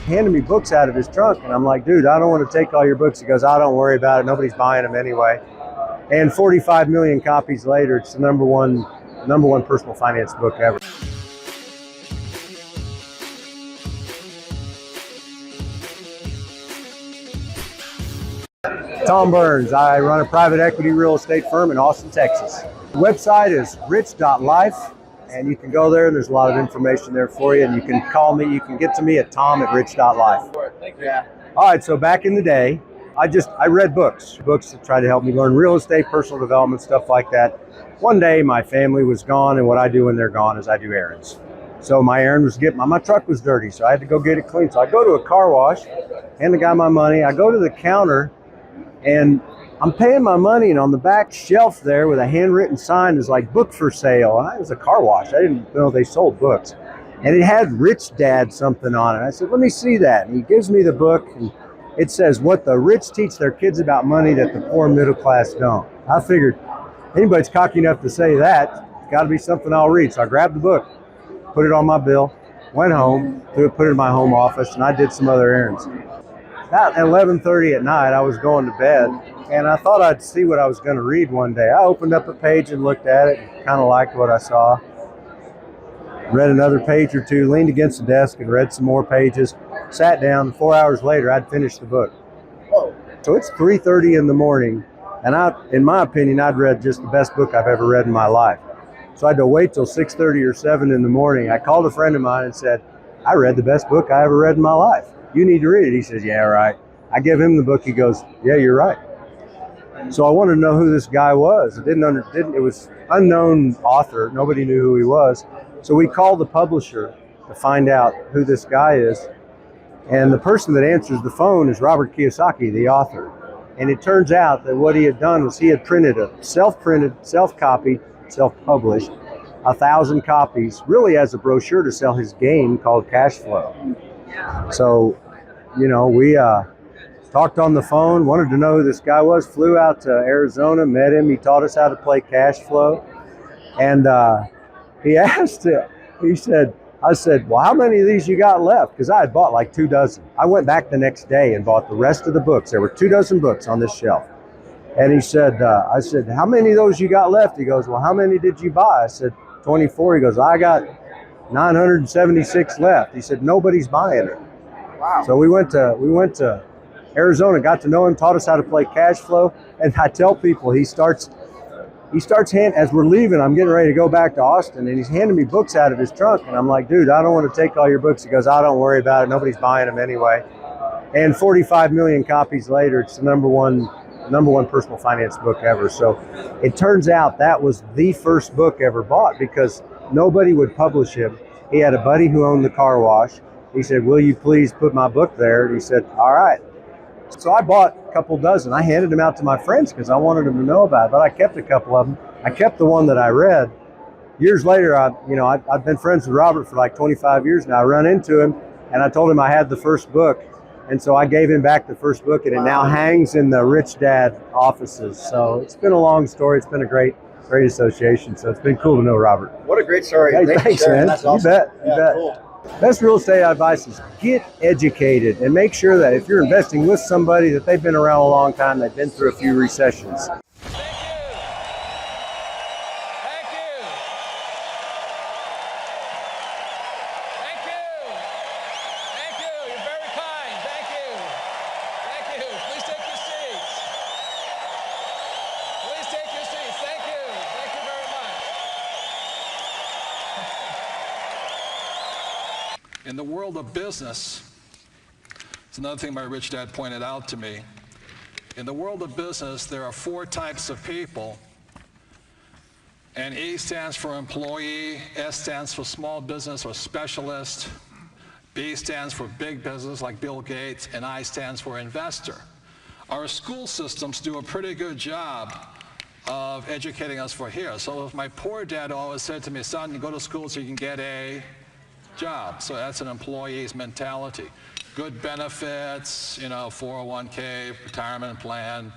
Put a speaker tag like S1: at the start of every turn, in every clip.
S1: handed me books out of his trunk, and I'm like, dude, I don't want to take all your books. He goes, I don't worry about it. Nobody's buying them anyway. And 45 million copies later, it's the number one personal finance book ever. Tom Burns. I run a private equity real estate firm in Austin, Texas. The website is rich.life, and you can go there, and there's a lot of information there for you, and you can call me. You can get to me at tom@rich.life.
S2: Thank you. Yeah.
S1: All right, so back in the day, I read books that try to help me learn real estate, personal development, stuff like that. One day, my family was gone, and what I do when they're gone is I do errands. So my errand was my truck was dirty, so I had to go get it clean. So I go to a car wash, hand the guy my money. I go to the counter, and I'm paying my money, and on the back shelf there with a handwritten sign is like book for sale. And it was a car wash. I didn't know they sold books. And it had Rich Dad something on it. I said, let me see that. And he gives me the book, and it says what the rich teach their kids about money that the poor middle class don't. I figured anybody's cocky enough to say that, it's got to be something I'll read. So I grabbed the book, put it on my bill, went home, put it in my home office, and I did some other errands. About 11:30 at night, I was going to bed, and I thought I'd see what I was going to read one day. I opened up a page and looked at it, and kind of liked what I saw. Read another page or two, leaned against the desk and read some more pages, sat down. 4 hours later, I'd finished the book. So it's 3:30 in the morning, and in my opinion, I'd read just the best book I've ever read in my life. So I had to wait till 6:30 or 7 in the morning. I called a friend of mine and said, I read the best book I ever read in my life. You need to read it. He says, yeah, right. I give him the book. He goes, yeah, you're right. So I wanted to know who this guy was. It was unknown author. Nobody knew who he was. So we called the publisher to find out who this guy is. And the person that answers the phone is Robert Kiyosaki, the author. And it turns out that what he had done was he had printed a self-printed, self-copied, self-published, 1,000 copies, really as a brochure to sell his game called Cash Flow. So, we talked on the phone, wanted to know who this guy was, flew out to Arizona, met him. He taught us how to play Cash Flow. And he asked, I said, well, how many of these you got left? Because I had bought like 2 dozen. I went back the next day and bought the rest of the books. There were 2 dozen books on this shelf. And he said, I said, how many of those you got left? He goes, well, how many did you buy? I said, 24. He goes, I got 976 left. He said, nobody's buying it.
S2: Wow.
S1: So we went to Arizona, got to know him, taught us how to play Cash Flow. And I tell people, he starts as we're leaving, I'm getting ready to go back to Austin, and he's handing me books out of his trunk. And I'm like, dude, I don't want to take all your books. He goes, I don't worry about it. Nobody's buying them anyway. And 45 million copies later, it's the number one personal finance book ever. So it turns out that was the first book ever bought because nobody would publish him. He had a buddy who owned the car wash. He said, will you please put my book there? And he said, all right. So I bought a couple dozen. I handed them out to my friends because I wanted them to know about it, but I kept a couple of them. I kept the one that I read. Years later, I've been friends with Robert for like 25 years now. I run into him, and I told him I had the first book. And so I gave him back the first book, and it now hangs in the Rich Dad offices. So it's been a long story. It's been a great association. So it's been cool to know Robert.
S2: What a great story.
S1: Hey,
S2: great
S1: thanks, man.
S2: That's awesome.
S1: You bet.
S2: Cool.
S1: Best real estate advice is get educated and make sure that if you're investing with somebody that they've been around a long time, they've been through a few recessions.
S3: In the world of business, it's another thing my rich dad pointed out to me. In the world of business, there are 4 types of people. And E stands for employee, S stands for small business or specialist, B stands for big business like Bill Gates, and I stands for investor. Our school systems do a pretty good job of educating us for here. So my poor dad always said to me, son, you go to school so you can get a job. So that's an employee's mentality. Good benefits, 401k, retirement plan,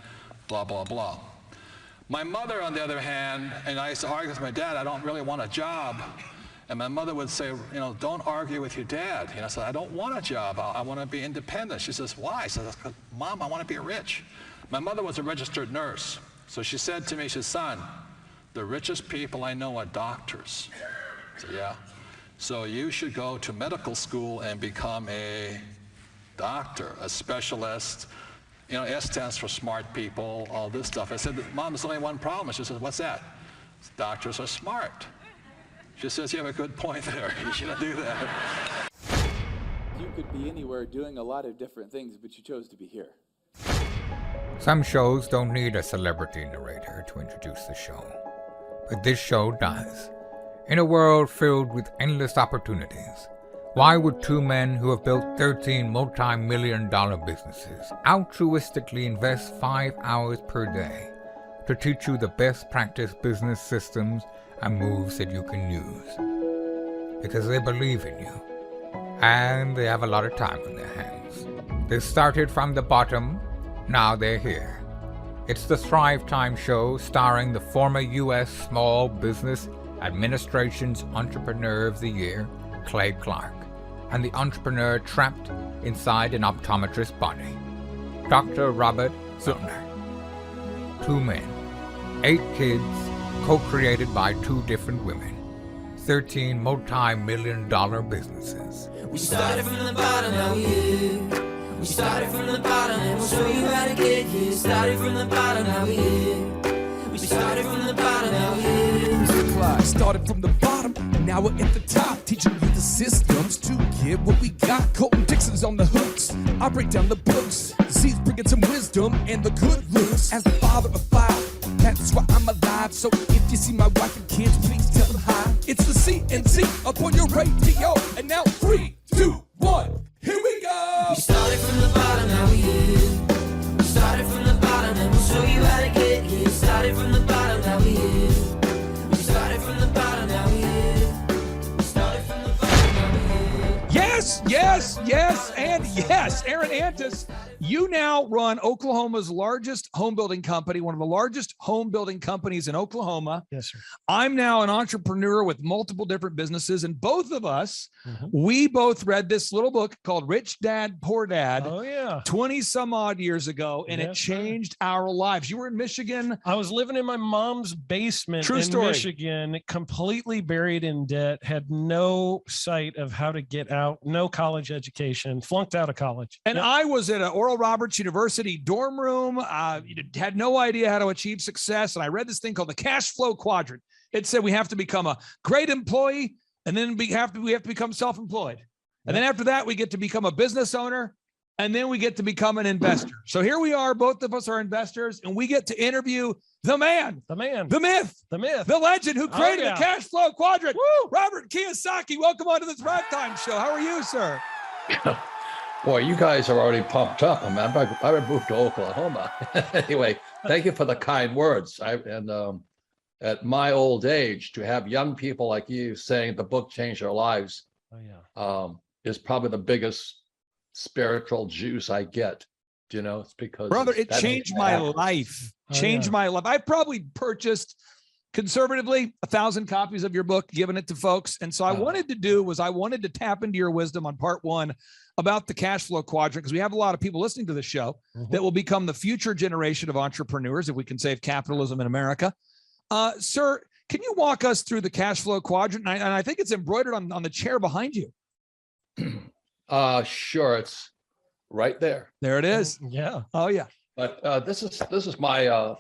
S3: blah, blah, blah. My mother, on the other hand, and I used to argue with my dad, I don't really want a job. And my mother would say, don't argue with your dad. I said, I don't want a job. I want to be independent. She says, why? I said, Mom, I want to be rich. My mother was a registered nurse. So she said to me, she said, son, the richest people I know are doctors. I said, yeah. So you should go to medical school and become a doctor, a specialist. S stands for smart people, all this stuff. I said, Mom, there's only one problem. She says, what's that? Doctors are smart. She says, you have a good point there. You shouldn't do that.
S4: You could be anywhere doing a lot of different things, but you chose to be here.
S5: Some shows don't need a celebrity narrator to introduce the show, but this show does. In a world filled with endless opportunities, why would two men who have built 13 multi-million-dollar businesses altruistically invest 5 hours per day to teach you the best practice business systems and moves that you can use? Because they believe in you, and they have a lot of time on their hands. They started from the bottom, now they're here. It's the Thrivetime show starring the former U.S. Small Business Administration's Entrepreneur of the Year, Clay Clark, and the entrepreneur trapped inside an optometrist's body, Dr. Robert Zillner. 2 men, 8 kids, co-created by 2 different women, 13 multi-million-dollar businesses.
S6: We started from the bottom, now we're here. We started from the bottom, and we'll show you how to get here. Started from the bottom, now we're here. We started from the bottom, now we're here.
S7: Mr. Clyde started from the bottom, and now we're at the top, teaching you the systems to get what we got. Colton Dixon's on the hooks, I break down the books. Z's bringing some wisdom and the good looks. As the father of 5, that's why I'm alive. So if you see my wife and kids, please tell them hi. It's the CNC up on your radio, and now 3, 2, 1, here we go.
S6: We started from the bottom, now we're here. We started from the bottom, and we'll show you how to get here. Started from the bottom, now we're here. We started from the bottom, now we're here. We started from the bottom, now we're here.
S7: Yes, yes, yes, and yes. Aaron Antis, you now run Oklahoma's largest home building company, one of the largest home building companies in Oklahoma.
S2: Yes, sir.
S7: I'm now an entrepreneur with multiple different businesses, and both of us, we both read this little book called Rich Dad, Poor Dad.
S2: Oh, yeah.
S7: 20 some odd years ago, and it
S2: Yes,
S7: changed our lives. You were in Michigan.
S2: I was living in my mom's basement
S7: True
S2: in
S7: story.
S2: Michigan, completely buried in debt, had no sight of how to get out, no college education, flunked out of college.
S7: And
S2: Yep.
S7: I was at an Oral Roberts University dorm room, had no idea how to achieve success. And I read this thing called the cash flow quadrant. It said we have to become a great employee, and then we have to become self-employed. And then after that, we get to become a business owner, and then we get to become an investor. So here we are, both of us are investors, and we get to interview the man,
S2: The man,
S7: the myth,
S2: the myth.
S7: the legend who created
S2: yeah.
S7: the cash flow quadrant.
S2: Woo!
S7: Robert Kiyosaki, welcome onto the Thrivetime show. How are you, sir?
S8: Boy, you guys are already pumped up. I mean, I moved to Oklahoma. Anyway, thank you for the kind words. At my old age, to have young people like you saying the book changed their lives
S2: Oh, yeah.
S8: is probably the biggest spiritual juice I get. Do you know? It's because
S7: Brother, it
S8: that
S7: changed
S8: makes
S7: my
S8: happen.
S7: life.
S2: Oh,
S7: Changed
S2: yeah.
S7: my life. I probably purchased conservatively 1,000 copies of your book, giving it to folks. And so I wanted to tap into your wisdom on part 1 about the cash flow quadrant, because we have a lot of people listening to this show that will become the future generation of entrepreneurs if we can save capitalism in America. Sir, can you walk us through the cash flow quadrant? And I think it's embroidered on the chair behind you.
S8: Sure, it's right there.
S7: There it is.
S2: Yeah.
S7: Oh, yeah.
S8: But this is my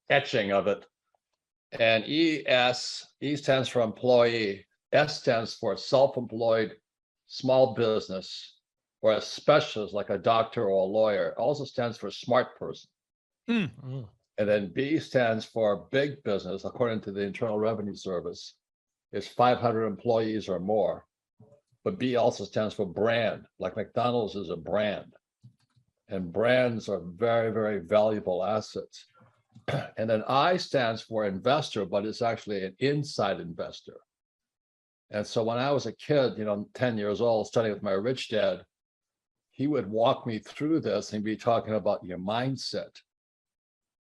S8: etching of it. And E stands for employee. S stands for self-employed, small business, or a specialist like a doctor or a lawyer. It also stands for smart person.
S7: Mm.
S8: And then B stands for big business, according to the Internal Revenue Service, is 500 employees or more. But B also stands for brand, like McDonald's is a brand. And brands are very, very valuable assets. And then I stands for investor, but it's actually an inside investor. And so when I was a kid, 10 years old, studying with my rich dad, he would walk me through this and be talking about your mindset.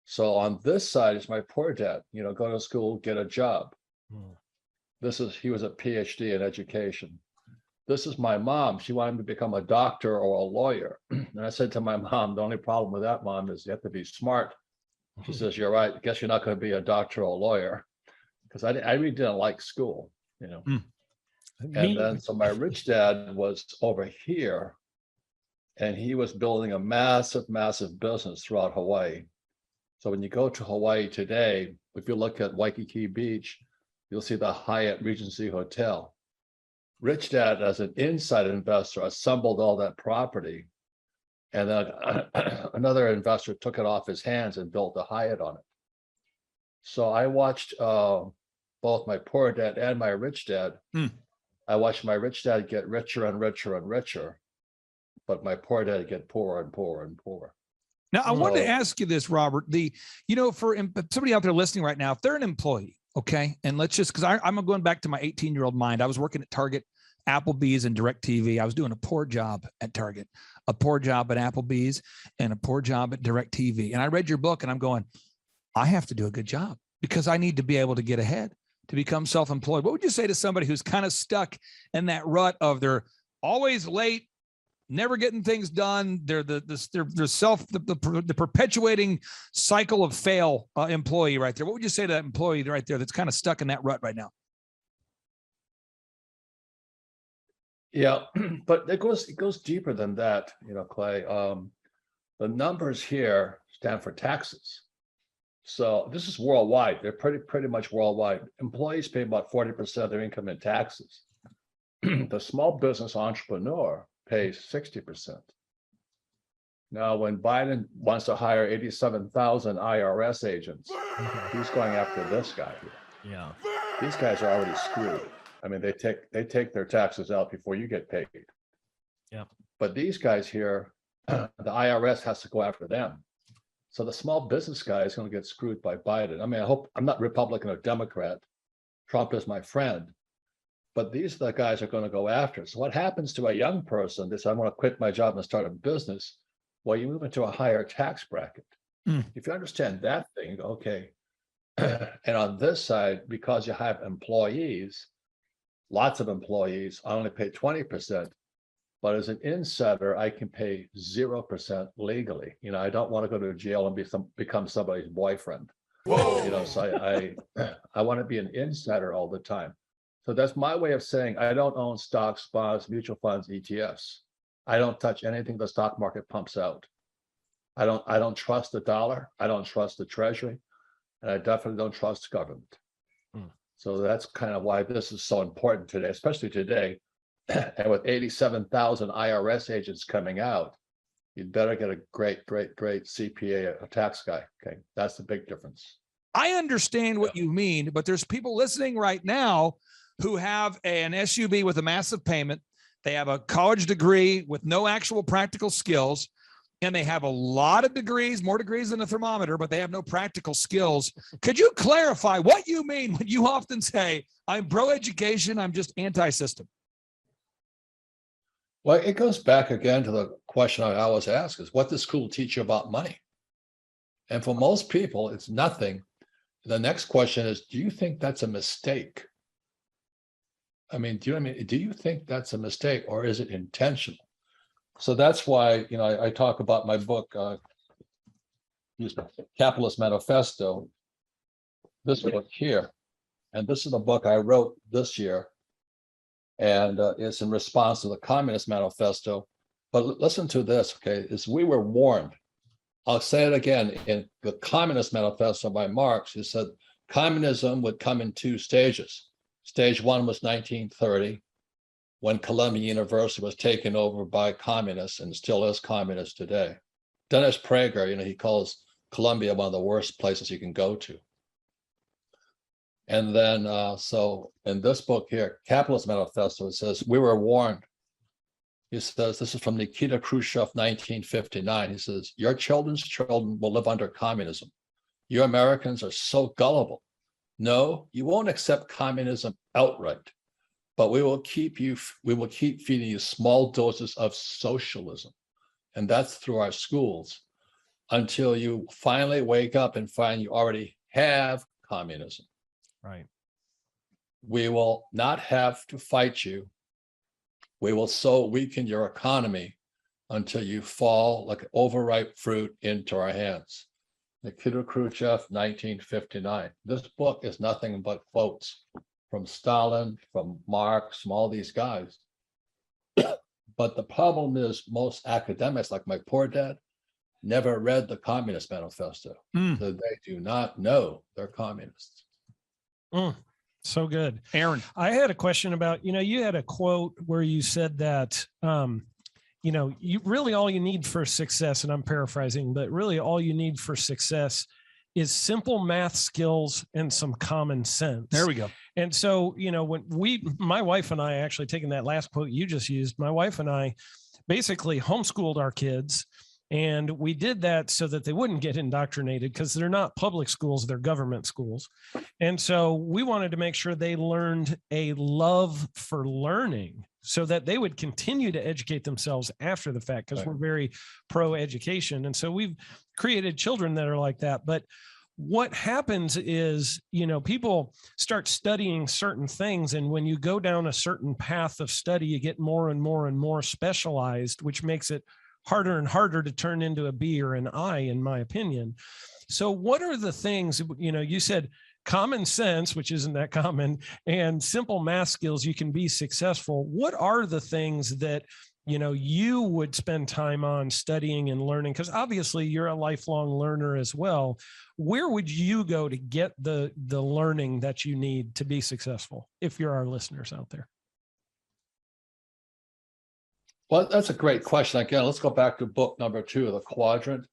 S8: So on this side is my poor dad, go to school, get a job. He was a PhD in education. This is my mom. She wanted me to become a doctor or a lawyer. And I said to my mom, the only problem with that, Mom, is you have to be smart. She says, you're right. I guess you're not going to be a doctor or a lawyer. Because I really didn't like school, you know. And then, so my rich dad was over here, and he was building a massive, massive business throughout Hawaii. So when you go to Hawaii today, if you look at Waikiki Beach, you'll see the Hyatt Regency Hotel. Rich Dad, as an inside investor, assembled all that property. And then another investor took it off his hands and built a Hyatt on it. So I watched both my poor dad and my rich dad. I watched my rich dad get richer and richer and richer, but my poor dad get poorer and poorer and poorer.
S7: Now, I wanted to ask you this, Robert. For somebody out there listening right now, if they're an employee, okay, and let's just, because I'm going back to my 18-year-old mind. I was working at Target, Applebee's, and DirecTV. I was doing a poor job at Target, a poor job at Applebee's, and a poor job at DirecTV. And I read your book, and I'm going, I have to do a good job because I need to be able to get ahead, to become self-employed. What would you say to somebody who's kind of stuck in that rut of they're always late, never getting things done? They're the perpetuating cycle of fail employee right there. What would you say to that employee right there that's kind of stuck in that rut right now?
S8: Yeah, but it goes deeper than that, Clay. The numbers here stand for taxes. So this is worldwide. They're pretty much worldwide. Employees pay about 40% of their income in taxes. The small business entrepreneur pays 60%. Now, when Biden wants to hire 87,000 IRS agents, he's going after this guy here.
S2: Yeah.
S8: These guys are already screwed. I mean, they take their taxes out before you get paid.
S2: Yeah.
S8: But these guys here, the IRS has to go after them. So the small business guy is going to get screwed by Biden. I mean, I hope I'm not Republican or Democrat. Trump is my friend. But these are the guys are going to go after. So what happens to a young person that says, I want to quit my job and start a business? Well, you move into a higher tax bracket. If you understand that thing, okay. And on this side, because you have employees, lots of employees, I only pay 20%. But as an insider, I can pay 0% legally. I don't want to go to jail and become somebody's boyfriend. So I want to be an insider all the time. So that's my way of saying I don't own stocks, bonds, mutual funds, ETFs. I don't touch anything the stock market pumps out. I don't trust the dollar. I don't trust the treasury, and I definitely don't trust government. So that's kind of why this is so important today, especially today. And with 87,000 IRS agents coming out, you'd better get a great CPA, a tax guy. Okay, that's the big difference.
S7: I understand what you mean, but there's people listening right now who have an SUV with a massive payment. They have a college degree with no actual practical skills, and they have a lot of degrees, more degrees than a thermometer, but they have no practical skills. Could you clarify what you mean when you often say, I'm pro-education, I'm just anti-system?
S8: Well, it goes back again to the question I always ask is, what does school teach you about money? And for most people, it's nothing. The next question is, do you think that's a mistake? I mean, do you think that's a mistake, or is it intentional? So that's why, I talk about my book, Capitalist Manifesto, this book here. And this is the book I wrote this year. And it's in response to the Communist Manifesto. But listen to this, okay? We were warned. I'll say it again. In the Communist Manifesto by Marx, he said communism would come in two stages. Stage one was 1930, when Columbia University was taken over by communists and still is communist today. Dennis Prager, he calls Columbia one of the worst places you can go to. And then, so in this book here, Capitalist Manifesto, it says, we were warned. He says, this is from Nikita Khrushchev, 1959. He says, your children's children will live under communism. You Americans are so gullible. No, you won't accept communism outright, but we will keep feeding you small doses of socialism. And that's through our schools until you finally wake up and find you already have communism.
S2: Right.
S8: We will not have to fight you. We will so weaken your economy until you fall like overripe fruit into our hands. Nikita Khrushchev, 1959. This book is nothing but quotes from Stalin, from Marx, from all these guys. But the problem is most academics, like my poor dad, never read the Communist Manifesto. So they do not know they're communists.
S2: So good.
S7: Aaron,
S2: I had a question about, you had a quote where you said that, you really all you need for success, and I'm paraphrasing, but really all you need for success is simple math skills and some common sense.
S7: there we go.
S2: And so, when my wife and I actually taking that last quote you just used, my wife and I basically homeschooled our kids. And we did that so that they wouldn't get indoctrinated, because they're not public schools, they're government schools. And so we wanted to make sure they learned a love for learning so that they would continue to educate themselves after the fact, because we're very pro education. And so we've created children that are like that. But what happens is, people start studying certain things. And when you go down a certain path of study, you get more and more and more specialized, which makes it harder and harder to turn into a B or an I, in my opinion. So what are the things, you said common sense, which isn't that common, and simple math skills, you can be successful. What are the things that, you would spend time on studying and learning? Because obviously you're a lifelong learner as well. Where would you go to get the learning that you need to be successful, if you're our listeners out there?
S8: Well, that's a great question. Again, let's go back to book number 2, The Quadrant.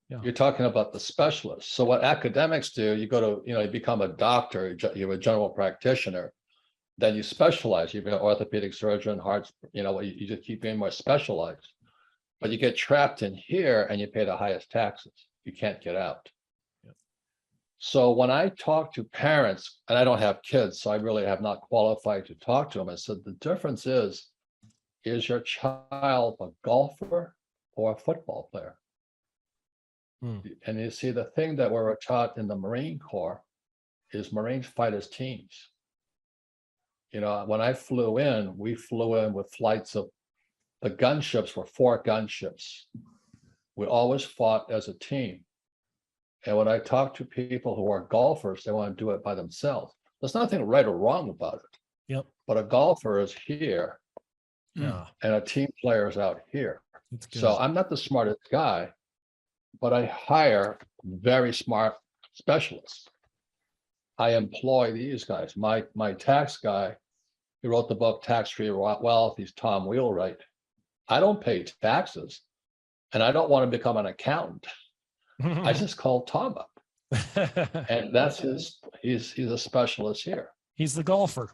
S2: Yeah.
S8: You're talking about the specialists. So what academics do, you go to, you become a doctor, you're a general practitioner, then you specialize. You've got orthopedic surgeon, hearts, you just keep being more specialized. But you get trapped in here and you pay the highest taxes. You can't get out.
S2: Yeah.
S8: So when I talk to parents, and I don't have kids, so I really have not qualified to talk to them, I said, the difference is your child a golfer or a football player? And you see, the thing that we're taught in the Marine Corps is Marines fight as teams. When I flew in, we flew in with flights of, the gunships were 4 gunships. We always fought as a team. And when I talk to people who are golfers, they want to do it by themselves. There's nothing right or wrong about it.
S2: Yep.
S8: But a golfer is here.
S2: Yeah.
S8: And a team player is out here.
S2: That's good.
S8: So I'm not the smartest guy, but I hire very smart specialists. I employ these guys. My tax guy, he wrote the book Tax Free Wealth. He's Tom Wheelwright. I don't pay taxes, and I don't want to become an accountant. I just call Tom up, and that's he's a specialist here.
S2: He's the golfer.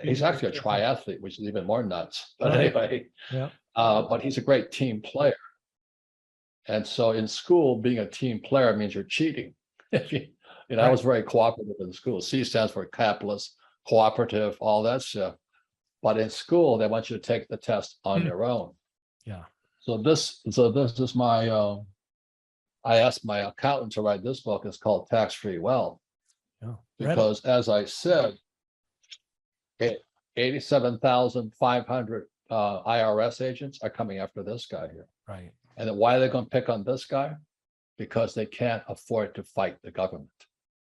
S8: He's actually a triathlete, which is even more nuts. But anyway,
S2: yeah.
S8: But he's a great team player. And so in school, being a team player means you're cheating. I was very cooperative in school. C stands for capitalist, cooperative, all that stuff. But in school, they want you to take the test on your own.
S2: Yeah.
S8: So this is my, I asked my accountant to write this book. It's called Tax Free Wealth.
S2: Yeah.
S8: Because as I said, 87,500 IRS agents are coming after this guy here.
S2: Right.
S8: And then why are they going to pick on this guy? Because they can't afford to fight the government.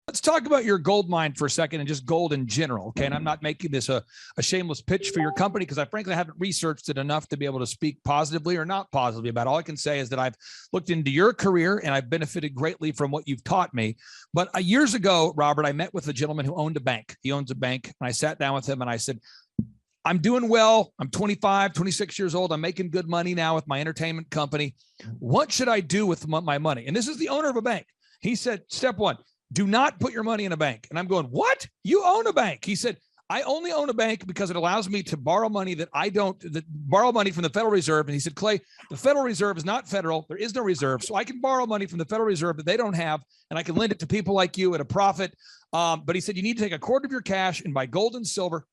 S7: Let's talk about your gold mine for a second, and just gold in general. Okay. And I'm not making this a shameless pitch for your company, because I frankly haven't researched it enough to be able to speak positively or not positively about it. All I can say is that I've looked into your career and I've benefited greatly from what you've taught me. But years ago, Robert, I met with a gentleman who owned a bank. He owns a bank. And I sat down with him and I said, I'm doing well. I'm 25, 26 years old. I'm making good money now with my entertainment company. What should I do with my money? And this is the owner of a bank. He said, step 1, do not put your money in a bank. And I'm going, what? You own a bank? He said, I only own a bank because it allows me to borrow money borrow money from the Federal Reserve. And he said, Clay, the Federal Reserve is not federal. There is no reserve. So I can borrow money from the Federal Reserve that they don't have, and I can lend it to people like you at a profit. But he said, you need to take a quarter of your cash and buy gold and silver.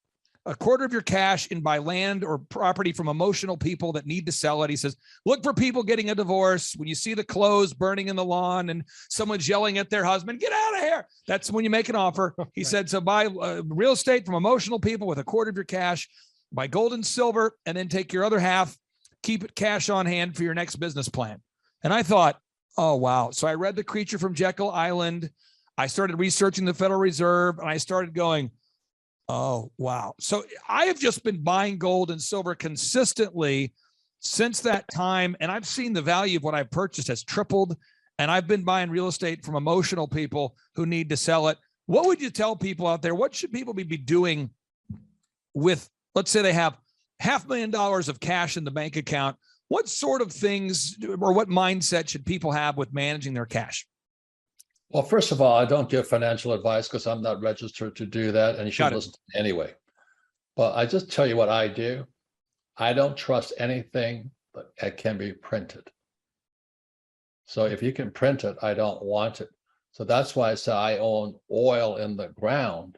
S7: a quarter of your cash and buy land or property from emotional people that need to sell it. He says, look for people getting a divorce. When you see the clothes burning in the lawn and someone's yelling at their husband, get out of here. That's when you make an offer. He said, so buy real estate from emotional people with a quarter of your cash, buy gold and silver, and then take your other half, keep it cash on hand for your next business plan. And I thought, oh, wow. So I read The Creature from Jekyll Island. I started researching the Federal Reserve, and I started going, oh, wow. So I have just been buying gold and silver consistently since that time. And I've seen the value of what I've purchased has tripled. And I've been buying real estate from emotional people who need to sell it. What would you tell people out there? What should people be doing with, let's say they have $500,000 of cash in the bank account? What sort of things or what mindset should people have with managing their cash?
S8: Well, first of all, I don't give financial advice because I'm not registered to do that, and you shouldn't listen to me anyway. But I just tell you what I do. I don't trust anything that can be printed. So if you can print it, I don't want it. So that's why I say I own oil in the ground.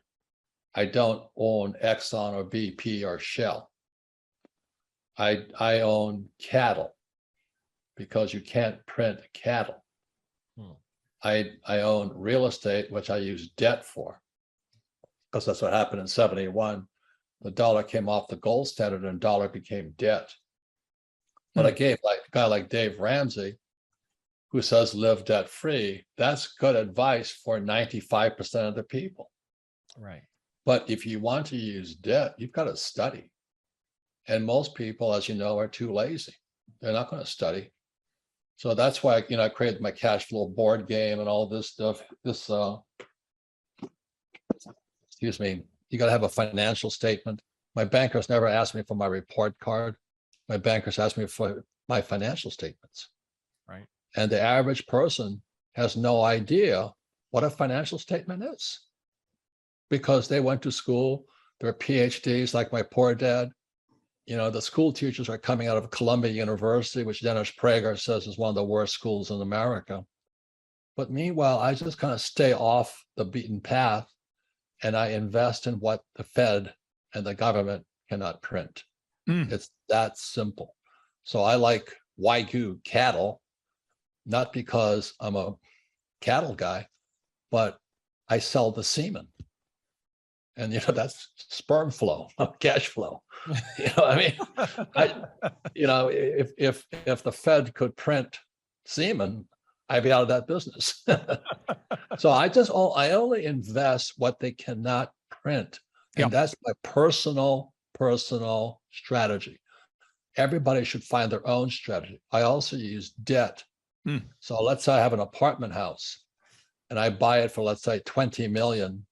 S8: I don't own Exxon or BP or Shell. I own cattle because you can't print cattle. I own real estate, which I use debt for, because that's what happened in 71. The dollar came off the gold standard and dollar became debt. But I gave like a guy like Dave Ramsey, who says live debt free. That's good advice for 95% of the people.
S2: Right.
S8: But if you want to use debt, you've got to study. And most people, as you know, are too lazy. They're not going to study. So that's why, I created my cash flow board game and all this stuff. Excuse me, you got to have a financial statement. My bankers never asked me for my report card. My bankers asked me for my financial statements.
S2: Right.
S8: And the average person has no idea what a financial statement is because they went to school, they're PhDs like my poor dad. The school teachers are coming out of Columbia University, which Dennis Prager says is one of the worst schools in America. But meanwhile, I just kind of stay off the beaten path and I invest in what the Fed and the government cannot print. It's that simple. So I like Wagyu cattle, not because I'm a cattle guy, but I sell the semen. And that's sperm flow, cash flow. If the Fed could print semen, I'd be out of that business. So I only invest what they cannot print. And that's my personal strategy. Everybody should find their own strategy. I also use debt. So let's say I have an apartment house and I buy it for, let's say, 20 million.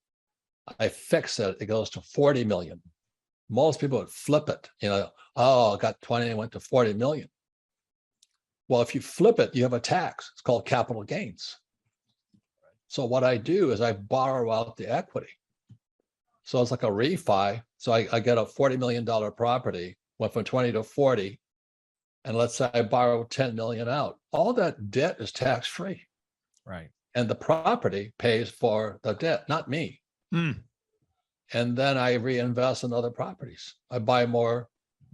S8: I fix it, it goes to 40 million. Most people would flip it, I got 20 and went to 40 million. Well, if you flip it, you have a tax. It's called capital gains. So what I do is I borrow out the equity. So it's like a refi. So I get a $40 million property, went from 20 to 40. And let's say I borrow 10 million out. All that debt is tax-free.
S2: Right.
S8: And the property pays for the debt, not me. And then I reinvest in other properties. I buy more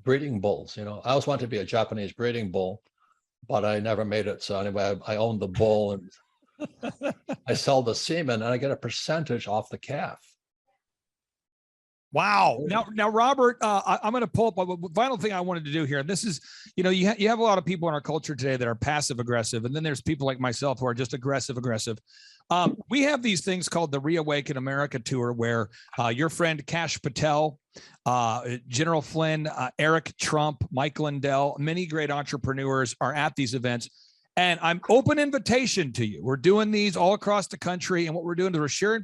S8: breeding bulls. I always wanted to be a Japanese breeding bull, but I never made it. So anyway, I own the bull and I sell the semen and I get a percentage off the calf.
S7: Wow. Now, Robert, I'm going to pull up a final thing I wanted to do here. This is, you have a lot of people in our culture today that are passive aggressive. And then there's people like myself who are just aggressive. We have these things called the Reawaken America Tour, where your friend Kash Patel, General Flynn, Eric Trump, Mike Lindell, many great entrepreneurs are at these events. And I'm open invitation to you. We're doing these all across the country. And what we're doing is we're sharing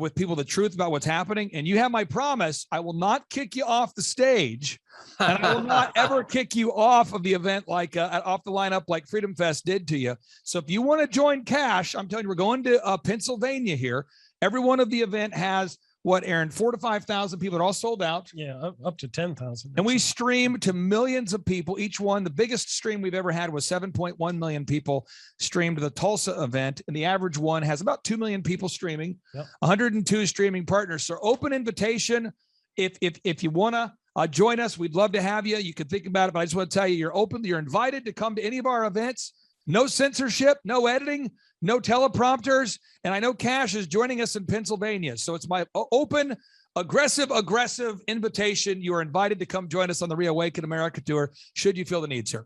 S7: with people the truth about what's happening. And you have my promise, I will not kick you off the stage. And I will not ever kick you off of the event, like off the lineup, like Freedom Fest did to you. So if you want to join Kash, I'm telling you, we're going to Pennsylvania here. Every one of the event has what, Aaron, 4,000 to 5,000 people. Are all sold out.
S2: Yeah, up to 10,000.
S7: And we stream to millions of people. Each one, the biggest stream we've ever had was 7.1 million people streamed the Tulsa event. And the average one has about 2 million people streaming, 102 streaming partners. So open invitation. if you want to join us, we'd love to have you. You can think about it, but I just want to tell you, you're invited to come to any of our events. No censorship, no editing, no teleprompters. And I know Cash is joining us in Pennsylvania. So it's my open, aggressive invitation. You are invited to come join us on the Reawaken America Tour, should you feel the need, sir.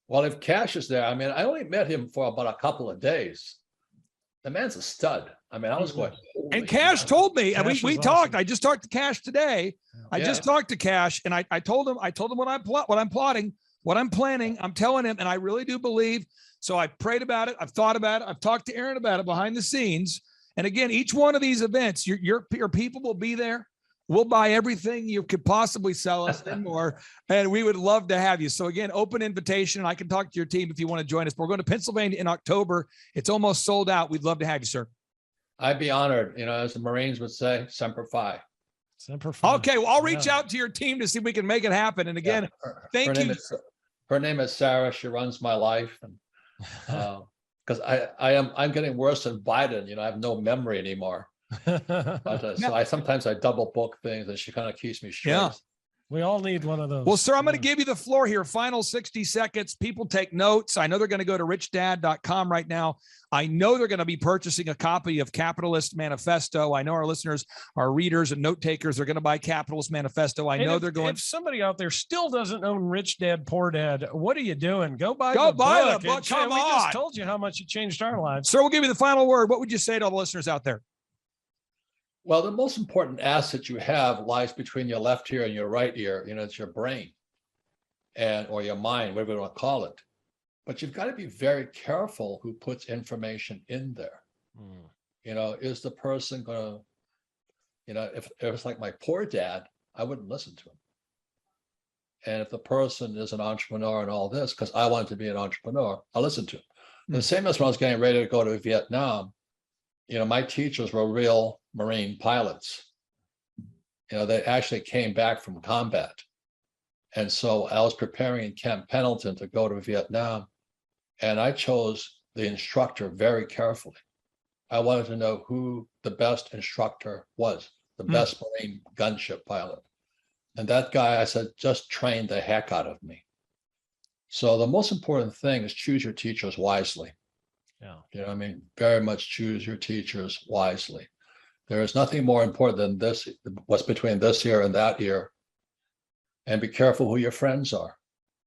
S8: Well, if Cash is there, I mean, I only met him for about a couple of days. The man's a stud. I mean, I was going.
S7: And Cash told me, and we talked.
S2: Awesome.
S7: I just talked to Cash today. I just talked to Cash, and I told him what I'm plotting, what I'm planning. I'm telling him, and I really do believe. So I prayed about it. I've thought about it. I've talked to Aaron about it behind the scenes. And again, each one of these events, your people will be there. We'll buy everything you could possibly sell us and more. And we would love to have you. So again, open invitation. I can talk to your team if you want to join us. But we're going to Pennsylvania in October. It's almost sold out. We'd love to have you, sir.
S8: I'd be honored. You know, as the Marines would say, Semper Fi.
S2: Semper Fi.
S7: Okay, well, I'll reach out to your team to see if we can make it happen. And again, thank you.
S8: Her name is Sarah. She runs my life. And because I'm getting worse than Biden. You know, I have no memory anymore. But, so I sometimes double book things, and she kind of keeps me straight.
S7: Yeah.
S2: We all need one of those.
S7: Well, sir, I'm going to give you the floor here. Final 60 seconds. People take notes. I know they're going to go to richdad.com right now. I know they're going to be purchasing a copy of Capitalist Manifesto. I know our listeners, our readers and note takers are going to buy Capitalist Manifesto. I know they're going.
S2: If somebody out there still doesn't own Rich Dad, Poor Dad, what are you doing? Go buy
S7: the book.
S2: Come on. We just told you how much it changed our lives.
S7: Sir, we'll give you the final word. What would you say to all the listeners out there?
S8: Well, the most important asset you have lies between your left ear and your right ear. You know, it's your brain or your mind, whatever you want to call it. But you've got to be very careful who puts information in there. You know, is the person going to, you know, if it was like my poor dad, I wouldn't listen to him. And if the person is an entrepreneur and all this, because I wanted to be an entrepreneur, I'll listen to him. The same as when I was getting ready to go to Vietnam, you know, my teachers were real Marine pilots. You know, they actually came back from combat. And so I was preparing in Camp Pendleton to go to Vietnam, and I chose the instructor very carefully. I wanted to know who the best instructor was, the best Marine gunship pilot. And that guy, I said, just trained the heck out of me. So the most important thing is choose your teachers wisely.
S2: Yeah.
S8: You know what I mean? Very much choose your teachers wisely. There is nothing more important than this, what's between this ear and that ear. And be careful who your friends are.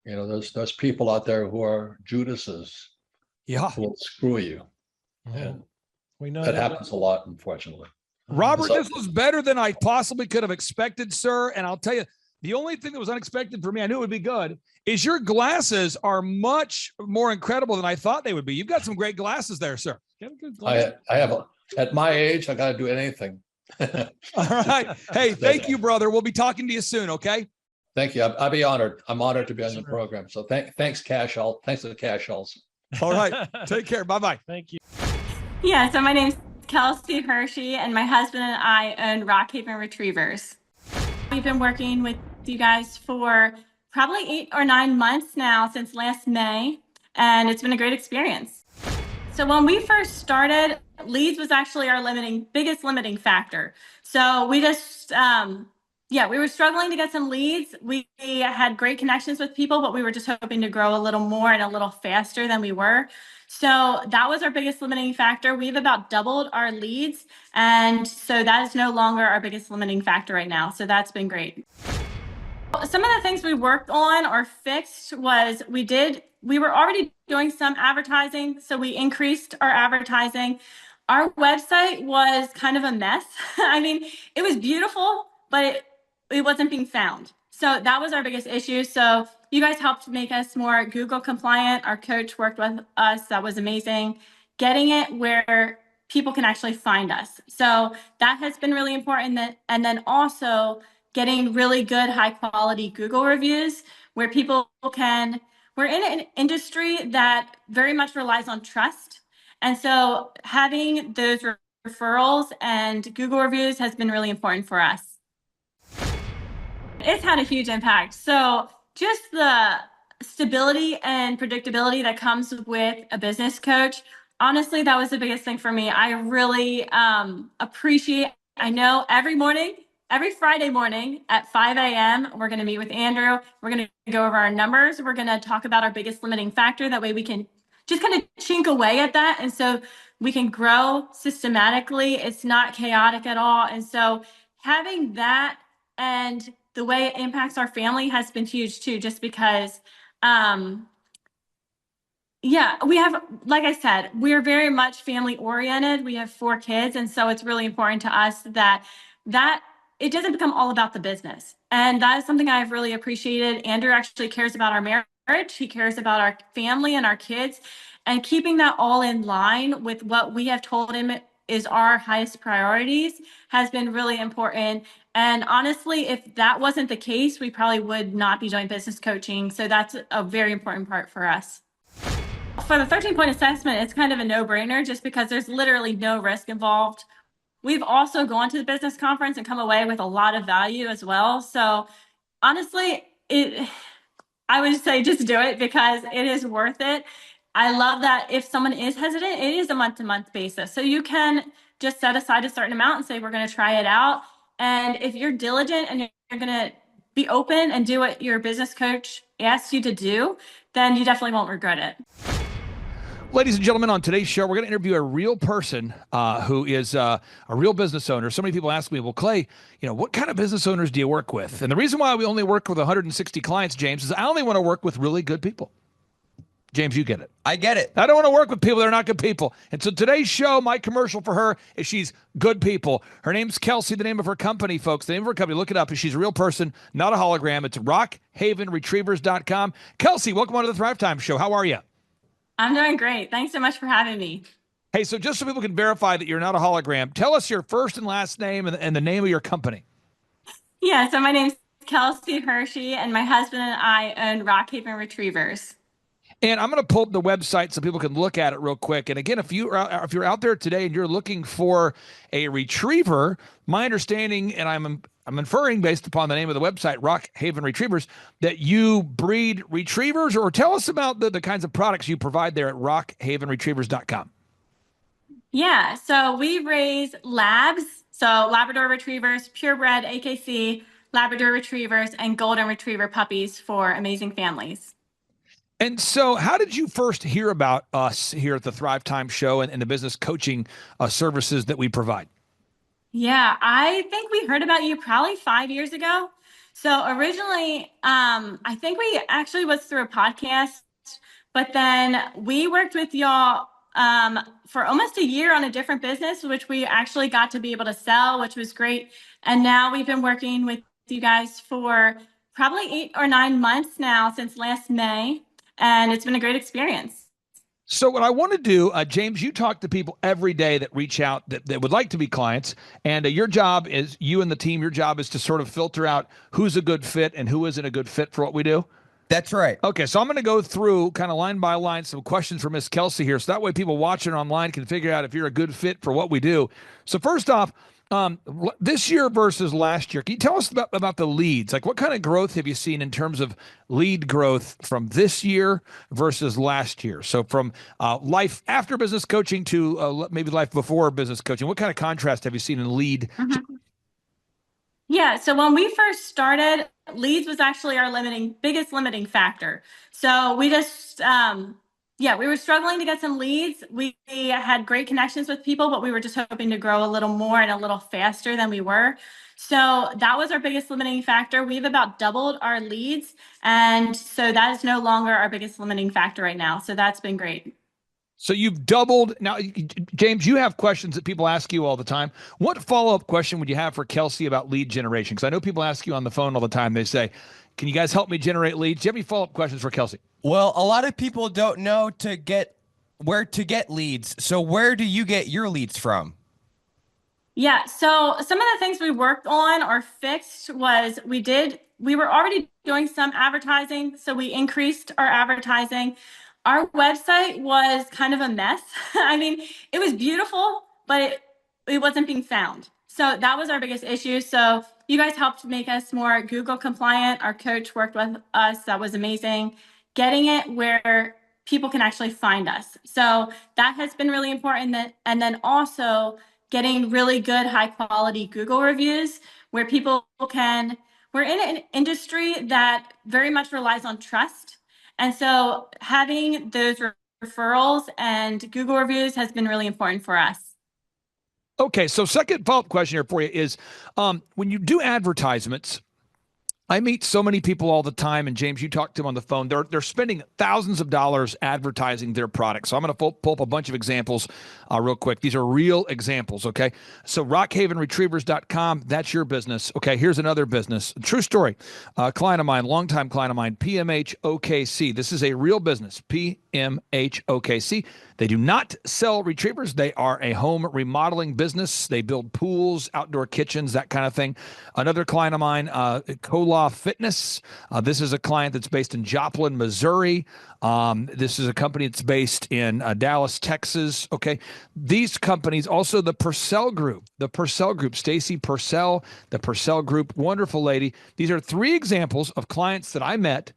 S8: You know, there's people out there who are Judases.
S7: Yeah.
S8: Who will screw you. And
S2: we know
S8: that happens a lot, unfortunately.
S7: Robert, this was better than I possibly could have expected, sir. And I'll tell you, the only thing that was unexpected for me, I knew it would be good, is your glasses are much more incredible than I thought they would be. You've got some great glasses there, sir.
S2: Get a good glass.
S8: I have at my age, I got to do anything.
S7: All right. Hey, thank you, brother. We'll be talking to you soon. Okay.
S8: Thank you. I'll be honored. I'm honored to be on your program. So thanks, Cash. Thanks to the Cash also.
S7: All right. Take care. Bye-bye.
S2: Thank you.
S9: Yeah. So my name's Kelsey Hershey, and my husband and I own Rockhaven Retrievers. We've been working with you guys for probably 8 or 9 months now, since last May, and it's been a great experience. So when we first started, leads was actually our biggest limiting factor. So we just, we were struggling to get some leads. We had great connections with people, but we were just hoping to grow a little more and a little faster than we were. So that was our biggest limiting factor. We've about doubled our leads. And so that is no longer our biggest limiting factor right now. So that's been great. Some of the things we worked on or fixed was we were already doing some advertising. So we increased our advertising. Our website was kind of a mess. I mean, it was beautiful, but it wasn't being found. So that was our biggest issue. So you guys helped make us more Google compliant. Our coach worked with us. That was amazing. Getting it where people can actually find us. So that has been really important. And then also getting really good, high quality Google reviews where people we're in an industry that very much relies on trust. And so having those referrals and Google reviews has been really important for us. It's had a huge impact. So just the stability and predictability that comes with a business coach, honestly, that was the biggest thing for me. I really appreciate, I know every morning every Friday morning at 5 a.m., we're going to meet with Andrew. We're going to go over our numbers. We're going to talk about our biggest limiting factor. That way we can just kind of chink away at that. And so we can grow systematically. It's not chaotic at all. And so having that and the way it impacts our family has been huge too, just because, yeah, we have, like I said, we're very much family oriented. We have 4 kids. And so it's really important to us that it doesn't become all about the business. And that is something I've really appreciated. Andrew actually cares about our marriage. He cares about our family and our kids, and keeping that all in line with what we have told him is our highest priorities has been really important. And honestly, if that wasn't the case, we probably would not be doing business coaching. So that's a very important part for us. For the 13-point assessment, it's kind of a no-brainer just because there's literally no risk involved. We've also gone to the business conference and come away with a lot of value as well. So honestly, I would say just do it because it is worth it. I love that if someone is hesitant, it is a month-to-month basis. So you can just set aside a certain amount and say, we're going to try it out. And if you're diligent and you're going to be open and do what your business coach asks you to do, then you definitely won't regret it.
S7: Ladies and gentlemen, on today's show, we're going to interview a real person who is a real business owner. So many people ask me, well, Clay, what kind of business owners do you work with? And the reason why we only work with 160 clients, James, is I only want to work with really good people. James, you get it.
S10: I get it.
S7: I don't want to work with people that are not good people. And so today's show, my commercial for her is she's good people. Her name's Kelsey, the name of her company, folks. The name of her company, look it up. She's a real person, not a hologram. It's rockhavenretrievers.com. Kelsey, welcome on to the Thrivetime Show. How are you?
S9: I'm doing great. Thanks so much for having me.
S7: Hey, so just so people can verify that you're not a hologram, tell us your first and last name and the name of your company.
S9: Yeah, so my name's Kelsey Hershey, and my husband and I own Rockhaven Retrievers.
S7: And I'm going to pull up the website so people can look at it real quick. And again, if you're out there today and you're looking for a retriever, my understanding, and I'm inferring based upon the name of the website, Rockhaven Retrievers, that you breed retrievers, or tell us about the kinds of products you provide there at rockhavenretrievers.com.
S9: Yeah, so we raise labs, so Labrador Retrievers, purebred AKC, Labrador Retrievers, and Golden Retriever puppies for amazing families.
S7: And so how did you first hear about us here at the Thrivetime Show and the business coaching services that we provide?
S9: Yeah, I think we heard about you probably 5 years ago. So originally, I think we actually was through a podcast, but then we worked with y'all for almost a year on a different business, which we actually got to be able to sell, which was great. And now we've been working with you guys for probably 8 or 9 months now since last May. And it's been a great experience.
S7: So what I want to do, James, you talk to people every day that reach out that would like to be clients. And your job is, you and the team, your job is to sort of filter out who's a good fit and who isn't a good fit for what we do.
S10: That's right.
S7: Okay, so I'm going to go through kind of line by line some questions for Miss Kelsey here. So that way people watching online can figure out if you're a good fit for what we do. So first off, this year versus last year, can you tell us about the leads? Like, what kind of growth have you seen in terms of lead growth from this year versus last year? So from life after business coaching to maybe life before business coaching, what kind of contrast have you seen in lead?
S9: Mm-hmm. Yeah, so when we first started, leads was actually our biggest limiting factor. So we just, we were struggling to get some leads. We had great connections with people, but we were just hoping to grow a little more and a little faster than we were. So that was our biggest limiting factor. We've about doubled our leads. And so that is no longer our biggest limiting factor right now. So that's been great.
S7: So you've doubled. Now, James, you have questions that people ask you all the time. What follow-up question would you have for Kelsey about lead generation? Because I know people ask you on the phone all the time. They say, can you guys help me generate leads? Do you have any follow-up questions for Kelsey?
S10: Well, a lot of people don't know where to get leads. So where do you get your leads from?
S9: Yeah, so some of the things we worked on or fixed was we were already doing some advertising. So we increased our advertising. Our website was kind of a mess. I mean, it was beautiful, but it wasn't being found. So that was our biggest issue. So you guys helped make us more Google compliant. Our coach worked with us. That was amazing. Getting it where people can actually find us. So that has been really important. And then also getting really good high quality Google reviews. where people can, we're in an industry that very much relies on trust. And so having those referrals and Google reviews has been really important for us.
S7: Okay, so second follow-up question here for you is, when you do advertisements, I meet so many people all the time, and James, you talk to them on the phone. They're spending thousands of dollars advertising their products. So I'm going to pull up a bunch of examples real quick. These are real examples, okay? So rockhavenretrievers.com, that's your business. Okay, here's another business. True story. Client of mine, longtime client of mine, PMH OKC. This is a real business, PMH OKC. They do not sell retrievers. They are a home remodeling business. They build pools, outdoor kitchens, that kind of thing. Another client of mine, Cola Fitness. This is a client that's based in Joplin, Missouri. This is a company that's based in Dallas, Texas. Okay. These companies, also the Purcell Group, Stacy Purcell, the Purcell Group, wonderful lady. These are 3 examples of clients that I met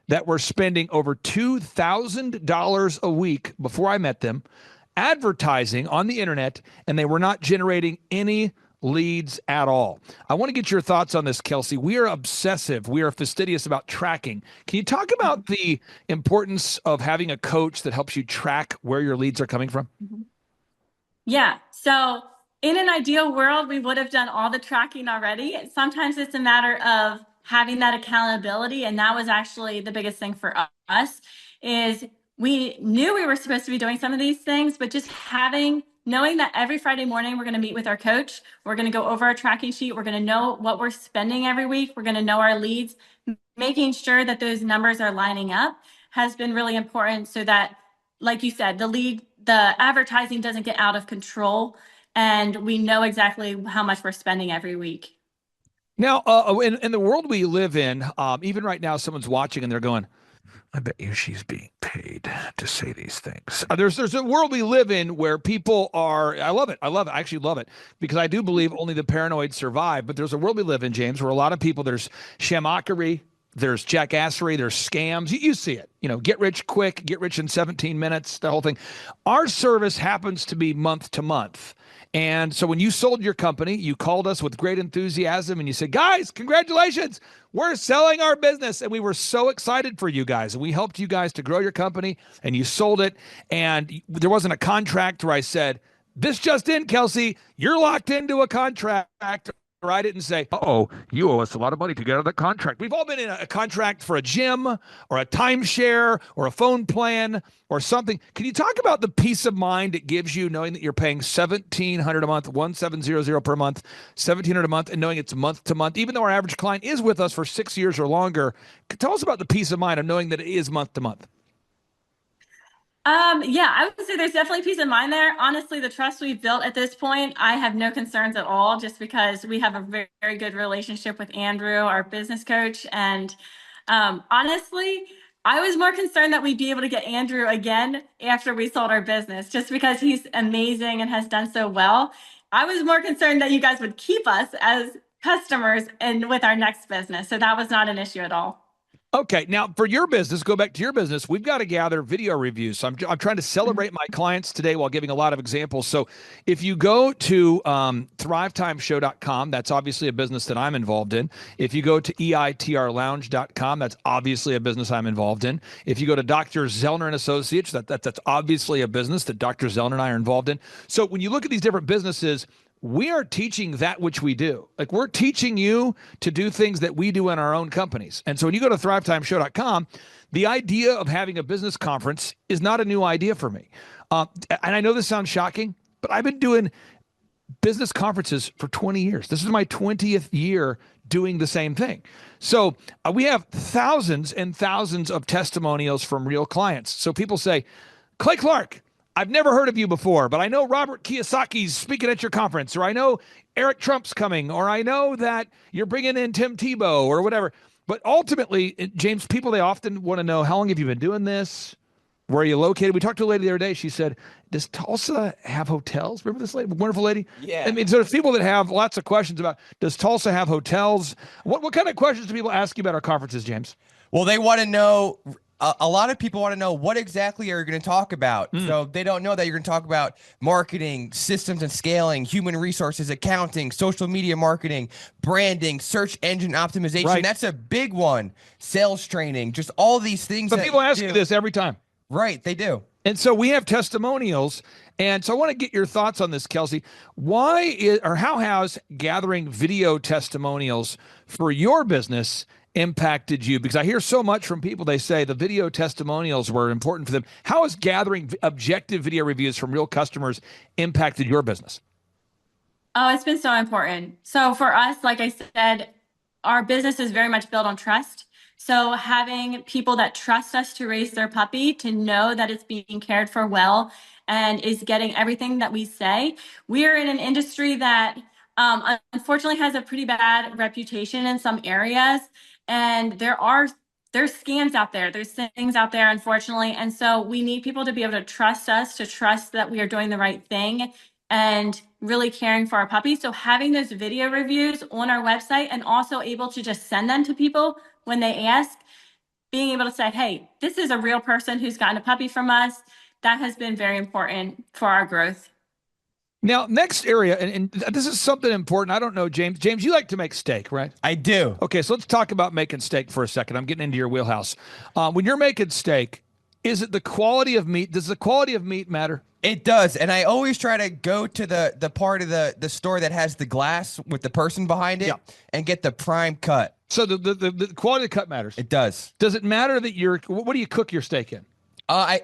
S7: that were spending over $2,000 a week before I met them advertising on the internet, and they were not generating any leads at all. I want to get your thoughts on this, Kelsey. We are obsessive. We are fastidious about tracking. Can you talk about the importance of having a coach that helps you track where your leads are coming from?
S9: Yeah. So in an ideal world, we would have done all the tracking already. Sometimes it's a matter of having that accountability. And that was actually the biggest thing for us, is we knew we were supposed to be doing some of these things, but just knowing that every Friday morning we're going to meet with our coach, we're going to go over our tracking sheet, we're going to know what we're spending every week, we're going to know our leads, making sure that those numbers are lining up has been really important, so that, like you said, the advertising doesn't get out of control, and we know exactly how much we're spending every week.
S7: Now, in the world we live in, even right now, someone's watching and they're going, I bet you she's being paid to say these things. There's a world we live in where people are, I love it. I actually love it, because I do believe only the paranoid survive. But there's a world we live in, James, where a lot of people, there's shamockery, there's jackassery, there's scams. You see it, get rich quick, get rich in 17 minutes, the whole thing. Our service happens to be month to month. And so when you sold your company, you called us with great enthusiasm and you said, guys, congratulations, we're selling our business. And we were so excited for you guys. And we helped you guys to grow your company, and you sold it. And there wasn't a contract where I said, this just in, Kelsey, you're locked into a contract. Or I didn't say, uh-oh, you owe us a lot of money to get out of the contract. We've all been in a contract for a gym or a timeshare or a phone plan or something. Can you talk about the peace of mind it gives you knowing that you're paying $1,700 a month, $1,700 per month, $1,700 a month, and knowing it's month to month, even though our average client is with us for 6 years or longer? Tell us about the peace of mind of knowing that it is month to month.
S9: Yeah, I would say there's definitely peace of mind there. Honestly, the trust we've built at this point, I have no concerns at all, just because we have a very, very good relationship with Andrew, our business coach. And honestly, I was more concerned that we'd be able to get Andrew again after we sold our business, just because he's amazing and has done so well. I was more concerned that you guys would keep us as customers and with our next business. So that was not an issue at all.
S7: Okay, now for your business, go back to your business. We've got to gather video reviews. So I'm trying to celebrate my clients today while giving a lot of examples. So if you go to thrivetimeshow.com, that's obviously a business that I'm involved in. If you go to eitrlounge.com, that's obviously a business I'm involved in. If you go to Dr. Zellner and Associates, that's obviously a business that Dr. Zellner and I are involved in. So when you look at these different businesses, we are teaching that which we do. Like, we're teaching you to do things that we do in our own companies. And so when you go to thrivetimeshow.com, the idea of having a business conference is not a new idea for me. And I know this sounds shocking, but I've been doing business conferences for 20 years. This is my 20th year doing the same thing. So we have thousands and thousands of testimonials from real clients. So people say, Clay Clark, I've never heard of you before, but I know Robert Kiyosaki's speaking at your conference, or I know Eric Trump's coming, or I know that you're bringing in Tim Tebow or whatever. But ultimately, James, people, they often want to know, how long have you been doing this? Where are you located? We talked to a lady the other day. She said, does Tulsa have hotels? Remember this lady, wonderful lady?
S10: Yeah.
S7: I mean, so there's people that have lots of questions about, does Tulsa have hotels? What kind of questions do people ask you about our conferences, James?
S10: Well, they want to know a lot of people want to know what exactly are you going to talk about. So they don't know that you're going to talk about marketing, systems and scaling, human resources, accounting, social media marketing, branding, search engine optimization.
S7: Right.
S10: That's a big one. Sales training, just all these things.
S7: But
S10: that
S7: people
S10: you
S7: ask
S10: do.
S7: you this every time.
S10: Right, they do.
S7: And so we have testimonials. And so I want to get your thoughts on this, Kelsey. How has gathering video testimonials for your business impacted you? Because I hear so much from people, they say the video testimonials were important for them. How has gathering objective video reviews from real customers impacted your business?
S9: Oh, it's been so important. So for us, like I said, our business is very much built on trust. So having people that trust us to raise their puppy, to know that it's being cared for well and is getting everything that we say. We are in an industry that unfortunately has a pretty bad reputation in some areas. And there's scams out there. There's things out there, unfortunately. And so we need people to be able to trust us, to trust that we are doing the right thing and really caring for our puppies. So having those video reviews on our website and also able to just send them to people when they ask, being able to say, hey, this is a real person who's gotten a puppy from us, that has been very important for our growth.
S7: Now, next area, and this is something important. I don't know, James. James, you like to make steak, right?
S10: I do.
S7: Okay, so let's talk about making steak for a second. I'm getting into your wheelhouse. When you're making steak, is it the quality of meat? Does the quality of meat matter?
S10: It does. And I always try to go to the part of the store that has the glass with the person behind it and get the prime cut.
S7: So the quality of the cut matters.
S10: It does.
S7: Does it matter that what do you cook your steak in?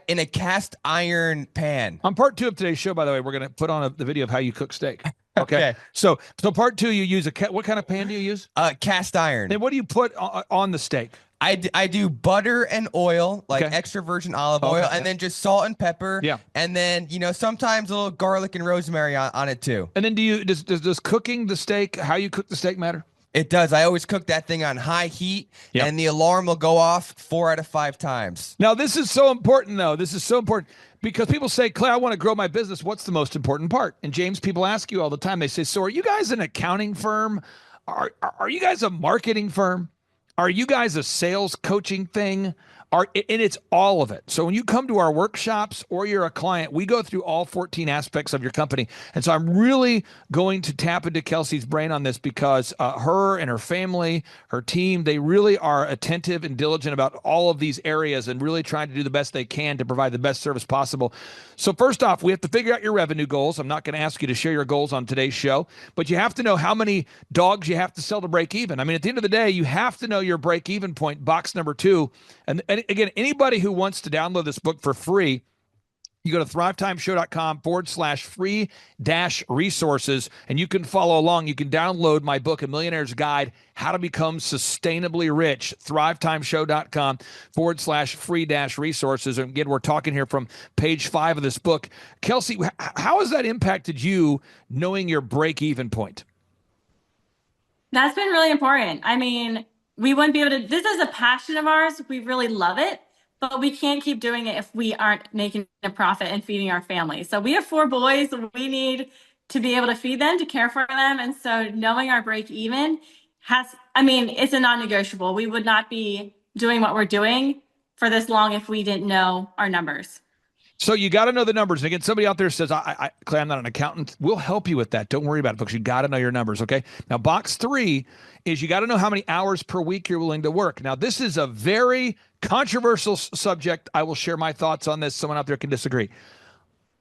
S10: In a cast iron pan.
S7: On part 2 of today's show, by the way, we're going to put on the video of how you cook steak. Okay. So part 2, you use what kind of pan do you use?
S10: Cast iron.
S7: And what do you put on the steak?
S10: I do butter and oil, like extra virgin olive oil, and then just salt and pepper.
S7: Yeah.
S10: And then, sometimes a little garlic and rosemary on it too.
S7: And then does cooking the steak, how you cook the steak matter?
S10: It does. I always cook that thing on high heat, and the alarm will go off 4 out of 5 times.
S7: Now, this is so important, though. This is so important because people say, Clay, I want to grow my business. What's the most important part? And James, people ask you all the time. They say, so are you guys an accounting firm? Are you guys a marketing firm? Are you guys a sales coaching thing? And it's all of it. So when you come to our workshops or you're a client, we go through all 14 aspects of your company. And so I'm really going to tap into Kelsey's brain on this because her and her family, her team, they really are attentive and diligent about all of these areas and really trying to do the best they can to provide the best service possible. So first off, we have to figure out your revenue goals. I'm not going to ask you to share your goals on today's show, but you have to know how many dogs you have to sell to break even. I mean, at the end of the day, you have to know your break even point, box number 2. And again, anybody who wants to download this book for free, you go to thrivetimeshow.com/free-resources, and you can follow along. You can download my book, A Millionaire's Guide, How to Become Sustainably Rich, thrivetimeshow.com/free-resources. And again, we're talking here from page 5 of this book. Kelsey, how has that impacted you knowing your break-even point?
S9: That's been really important. I mean, we wouldn't be able to, this is a passion of ours. We really love it, but we can't keep doing it if we aren't making a profit and feeding our family. So we have 4 boys. We need to be able to feed them, to care for them. And so knowing our break even it's a non-negotiable. We would not be doing what we're doing for this long if we didn't know our numbers.
S7: So you got to know the numbers. And again, somebody out there says, Clay, I'm not an accountant. We'll help you with that. Don't worry about it, folks. You got to know your numbers, okay? Now, box 3 is you got to know how many hours per week you're willing to work. Now, this is a very controversial subject. I will share my thoughts on this. Someone out there can disagree.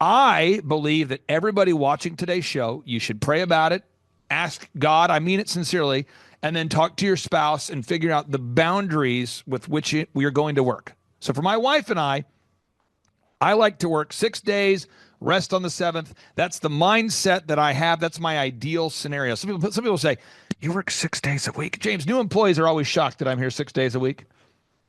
S7: I believe that everybody watching today's show, you should pray about it, ask God, I mean it sincerely, and then talk to your spouse and figure out the boundaries with which we are going to work. So for my wife and I like to work 6 days, rest on the 7th. That's the mindset that I have. That's my ideal scenario. Some people say, you work 6 days a week. James, new employees are always shocked that I'm here 6 days a week.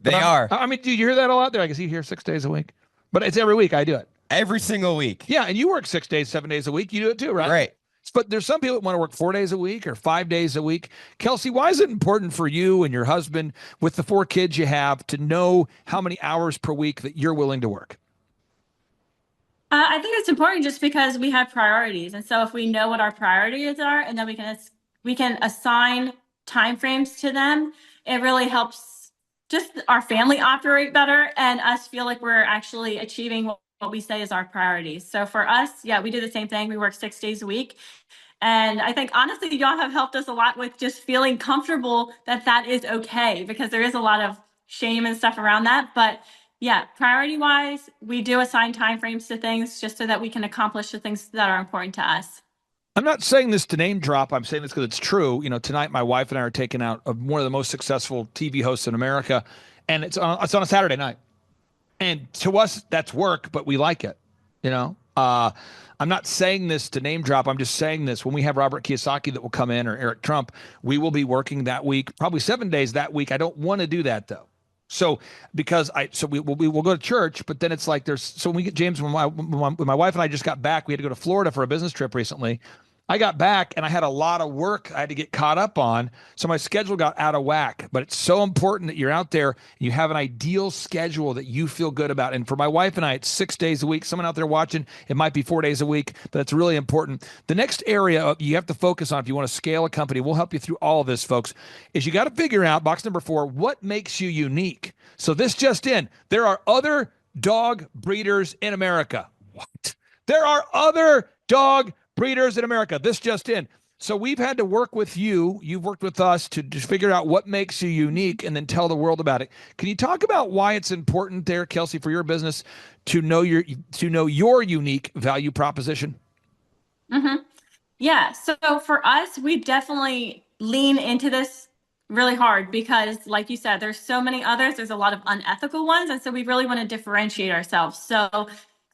S10: They are.
S7: I mean, do you hear that a lot there? I guess you hear 6 days a week. But it's every week I do it.
S10: Every single week.
S7: Yeah, and you work 6 days, 7 days a week. You do it too, right?
S10: Right.
S7: But there's some people that want to work 4 days a week or 5 days a week. Kelsey, why is it important for you and your husband with the 4 kids you have to know how many hours per week that you're willing to work?
S9: I think it's important just because we have priorities. And so if we know what our priorities are and then we can assign timeframes to them, it really helps just our family operate better and us feel like we're actually achieving what we say is our priorities. So for us, yeah, we do the same thing. We work 6 days a week. And I think honestly, y'all have helped us a lot with just feeling comfortable that that is okay, because there is a lot of shame and stuff around that. But yeah, priority wise, we do assign timeframes to things just so that we can accomplish the things that are important to us.
S7: I'm not saying this to name drop. I'm saying this because it's true. You know, tonight my wife and I are taking out one of the most successful TV hosts in America, and it's on a Saturday night. And to us, that's work, but we like it. You know, I'm not saying this to name drop. I'm just saying this. When we have Robert Kiyosaki that will come in, or Eric Trump, we will be working that week, probably 7 days that week. I don't want to do that though. So because we will go to church, but then it's like so when we get James, when my wife and I just got back, we had to go to Florida for a business trip recently. I got back and I had a lot of work I had to get caught up on. So my schedule got out of whack, but it's so important that you're out there, you have an ideal schedule that you feel good about. And for my wife and I, it's 6 days a week. Someone out there watching, it might be 4 days a week, but it's really important. The next area you have to focus on if you want to scale a company, we'll help you through all of this, folks, is you got to figure out, box number 4, what makes you unique? So this just in, there are other dog breeders in America. What? There are other dog breeders in America. This just in. So we've had to work with you. You've worked with us to figure out what makes you unique and then tell the world about it. Can you talk about why it's important there, Kelsey, for your business to know your unique value proposition?
S9: Mm-hmm. Yeah. So for us, we definitely lean into this really hard because, like you said, there's so many others. There's a lot of unethical ones. And so we really want to differentiate ourselves. So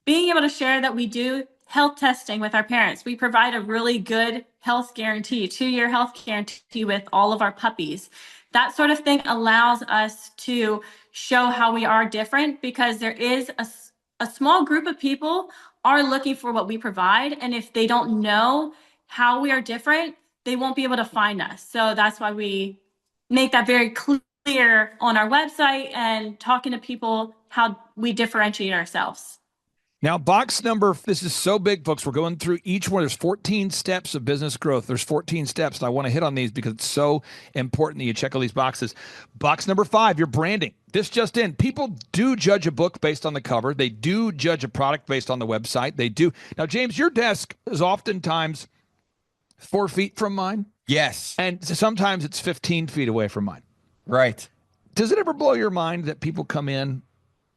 S9: being able to share that we do health testing with our parents. We provide a really good health guarantee, 2-year health guarantee with all of our puppies. That sort of thing allows us to show how we are different, because there is a small group of people are looking for what we provide. And if they don't know how we are different, they won't be able to find us. So that's why we make that very clear on our website and talking to people how we differentiate ourselves.
S7: Now, this is so big, folks. We're going through each one. There's 14 steps of business growth. There's 14 steps. And I want to hit on these because it's so important that you check all these boxes. Box number 5, your branding. This just in. People do judge a book based on the cover. They do judge a product based on the website. They do. Now, James, your desk is oftentimes 4 feet from mine.
S10: Yes.
S7: And sometimes it's 15 feet away from mine.
S10: Right.
S7: Does it ever blow your mind that people come in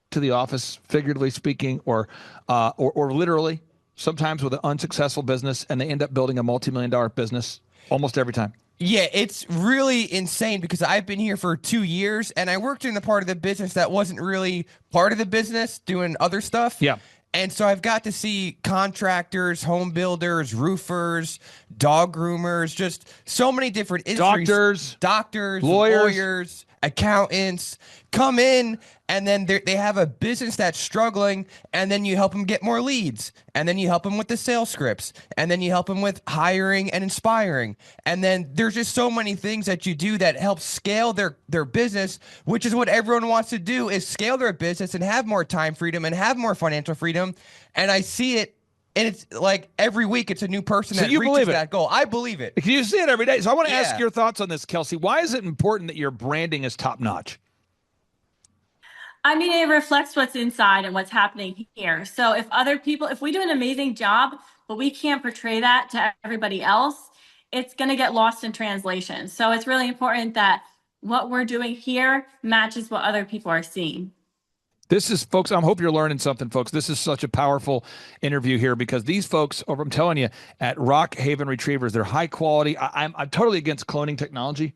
S7: to the office, figuratively speaking, or literally, sometimes with an unsuccessful business, and they end up building a multi-million-dollar business almost every time?
S10: Yeah, it's really insane because I've been here for 2 years and I worked in the part of the business that wasn't really part of the business, doing other stuff.
S7: Yeah.
S10: And so I've got to see contractors, home builders, roofers, dog groomers, just so many different industries. Doctors, lawyers, accountants come in, and then they have a business that's struggling, and then you help them get more leads, and then you help them with the sales scripts, and then you help them with hiring and inspiring. And then there's just so many things that you do that help scale their business, which is what everyone wants to do, is scale their business and have more time freedom and have more financial freedom. And I see it. And it's like every week it's a new person that reaches that goal. I believe it.
S7: You see it every day. So I want to ask your thoughts on this, Kelsey. Why is it important that your branding is top notch?
S9: I mean, it reflects what's inside and what's happening here. So if we do an amazing job, but we can't portray that to everybody else, it's going to get lost in translation. So it's really important that what we're doing here matches what other people are seeing.
S7: This is, folks, I hope you're learning something, folks. This is such a powerful interview here because these folks, I'm telling you, at Rock Haven Retrievers, they're high quality. I'm totally against cloning technology.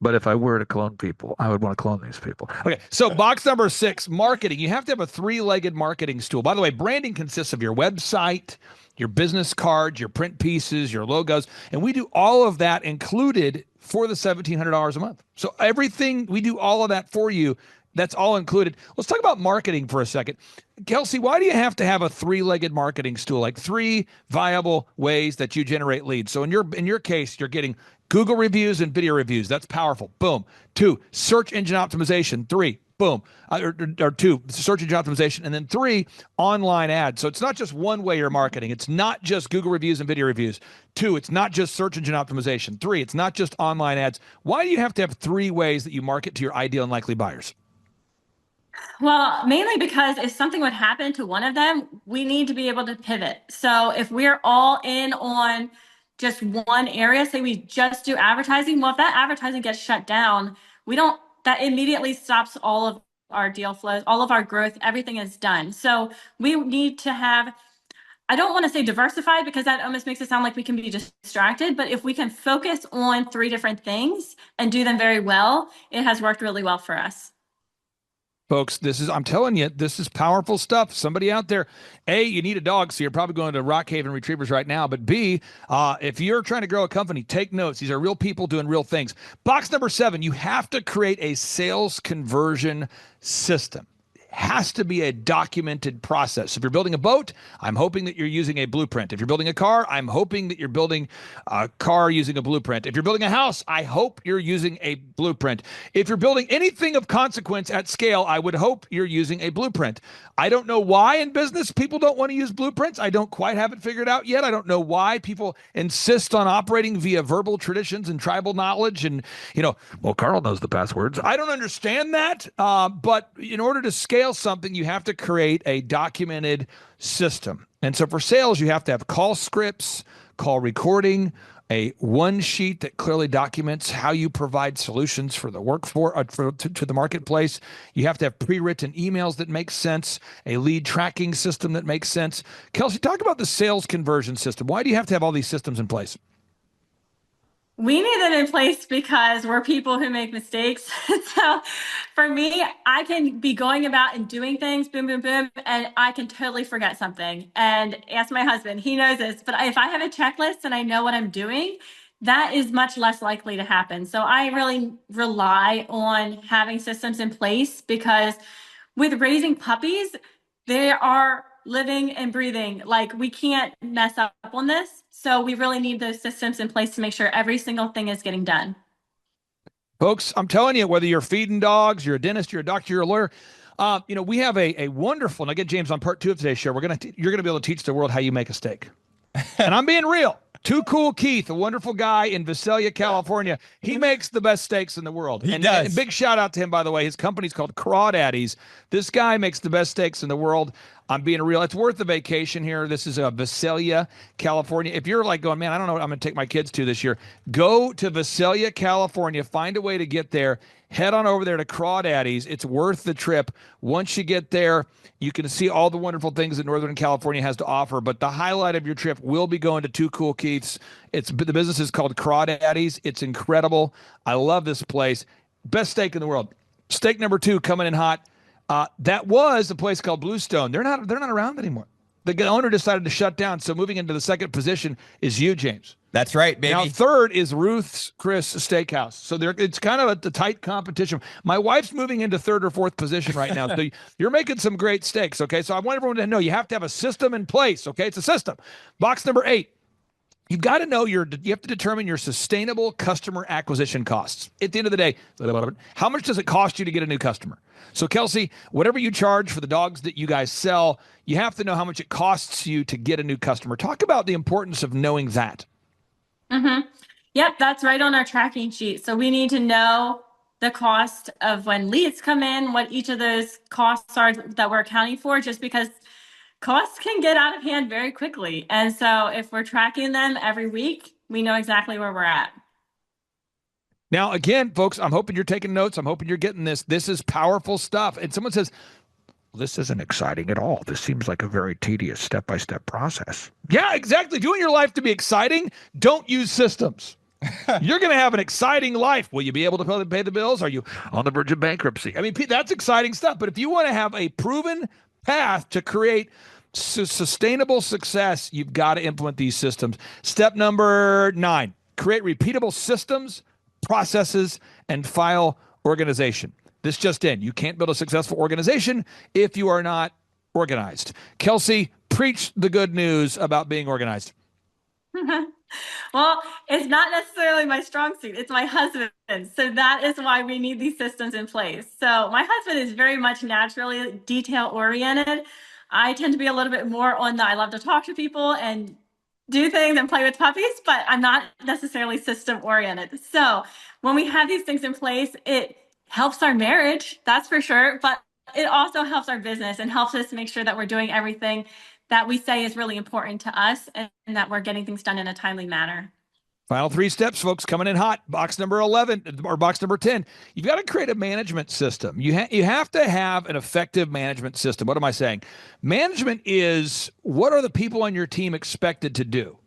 S7: But if I were to clone people, I would want to clone these people. Okay, so box number 6, marketing. You have to have a 3-legged marketing stool. By the way, branding consists of your website, your business cards, your print pieces, your logos, and we do all of that included for the $1,700 a month. So everything, we do all of that for you. That's all included. Let's talk about marketing for a second. Kelsey, why do you have to have a 3-legged marketing stool, like 3 viable ways that you generate leads? So in your case, you're getting Google reviews and video reviews. That's powerful. Boom. 2, search engine optimization. 3, boom. Or two, search engine optimization. And then three, online ads. So it's not just one way you're marketing. It's not just Google reviews and video reviews. Two, it's not just search engine optimization. Three, it's not just online ads. Why do you have to have three ways that you market to your ideal and likely buyers?
S9: Well, mainly because if something would happen to one of them, we need to be able to pivot. So if we're all in on just one area, say we just do advertising, well, if that advertising gets shut down, that immediately stops all of our deal flows, all of our growth, everything is done. So we need to have, I don't want to say diversified because that almost makes it sound like we can be distracted, but if we can focus on three different things and do them very well, it has worked really well for us.
S7: Folks, I'm telling you, this is powerful stuff. Somebody out there, A, you need a dog, so you're probably going to Rockhaven Retrievers right now. But B, if you're trying to grow a company, take notes. These are real people doing real things. Box number 7, you have to create a sales conversion system. Has to be a documented process. If you're building a boat, I'm hoping that you're using a blueprint. If you're building a car, I'm hoping that you're building a car using a blueprint. If you're building a house, I hope you're using a blueprint. If you're building anything of consequence at scale, I would hope you're using a blueprint. I don't know why in business people don't want to use blueprints. I don't quite have it figured out yet. I don't know why people insist on operating via verbal traditions and tribal knowledge and, well, Carl knows the passwords. I don't understand that, but in order to scale something, you have to create a documented system. And so for sales, you have to have call scripts, call recording, a one sheet that clearly documents how you provide solutions for the workforce, to the marketplace. You have to have pre-written emails that make sense, a lead tracking system that makes sense. Kelsey, talk about the sales conversion system. Why do you have to have all these systems in place?
S9: We need them in place because we're people who make mistakes. So for me, I can be going about and doing things, boom, boom, boom, and I can totally forget something. And ask my husband, he knows this, but if I have a checklist and I know what I'm doing, that is much less likely to happen. So I really rely on having systems in place because with raising puppies, they are living and breathing. Like, we can't mess up on this. So we really need those systems in place to make sure every single thing is getting done.
S7: Folks, I'm telling you, whether you're feeding dogs, you're a dentist, you're a doctor, you're a lawyer, we have a wonderful, and again, James, on part 2 of today's show, you're going to be able to teach the world how you make a steak. And I'm being real. Too Cool Keith, a wonderful guy in Visalia, California. He makes the best steaks in the world.
S10: He does.
S7: And big shout out to him, by the way. His company's called Crawdaddies. This guy makes the best steaks in the world. I'm being real. It's worth the vacation here. This is Visalia, California. If you're like going, man, I don't know what I'm going to take my kids to this year, go to Visalia, California. Find a way to get there. Head on over there to Crawdaddies. It's worth the trip. Once you get there, you can see all the wonderful things that Northern California has to offer. But the highlight of your trip will be going to Too Cool Keith's. The business is called Crawdaddies. It's incredible. I love this place. Best steak in the world. Steak number 2 coming in hot. That was a place called Bluestone. They're not around anymore. The owner decided to shut down. So moving into the second position is you, James.
S10: That's right, baby.
S7: Now, third is Ruth's Chris Steakhouse. So it's kind of a tight competition. My wife's moving into third or fourth position right now. So you're making some great steaks, okay? So I want everyone to know you have to have a system in place, okay? It's a system. Box number 8. You've got to know you have to determine your sustainable customer acquisition costs. At the end of the day, how much does it cost you to get a new customer? So Kelsey, whatever you charge for the dogs that you guys sell, you have to know how much it costs you to get a new customer. Talk about the importance of knowing that.
S9: Mm-hmm. Yep, that's right on our tracking sheet. So we need to know the cost of when leads come in, what each of those costs are that we're accounting for, just because costs can get out of hand very quickly. And so if we're tracking them every week, we know exactly where we're at.
S7: Now, again, folks, I'm hoping you're taking notes. I'm hoping you're getting this. This is powerful stuff. And someone says, this isn't exciting at all. This seems like a very tedious step-by-step process. Yeah, exactly. If you want your life to be exciting, don't use systems. You're going to have an exciting life. Will you be able to pay the bills? Are you on the verge of bankruptcy? I mean, that's exciting stuff. But if you want to have a proven path to create sustainable success, you've got to implement these systems. Step number 9, create repeatable systems, processes, and file organization. This just in. You can't build a successful organization if you are not organized. Kelsey, preach the good news about being organized.
S9: Well, it's not necessarily my strong suit. It's my husband. So that is why we need these systems in place. So my husband is very much naturally detail oriented. I tend to be a little bit more on the I love to talk to people and do things and play with puppies, but I'm not necessarily system oriented. So when we have these things in place, it helps our marriage, that's for sure, but it also helps our business and helps us make sure that we're doing everything that we say is really important to us and that we're getting things done in a timely manner.
S7: Final 3 steps, folks, coming in hot. Box number 11 or box number 10. You've got to create a management system. You have to have an effective management system. What am I saying? Management is, what are the people on your team expected to do?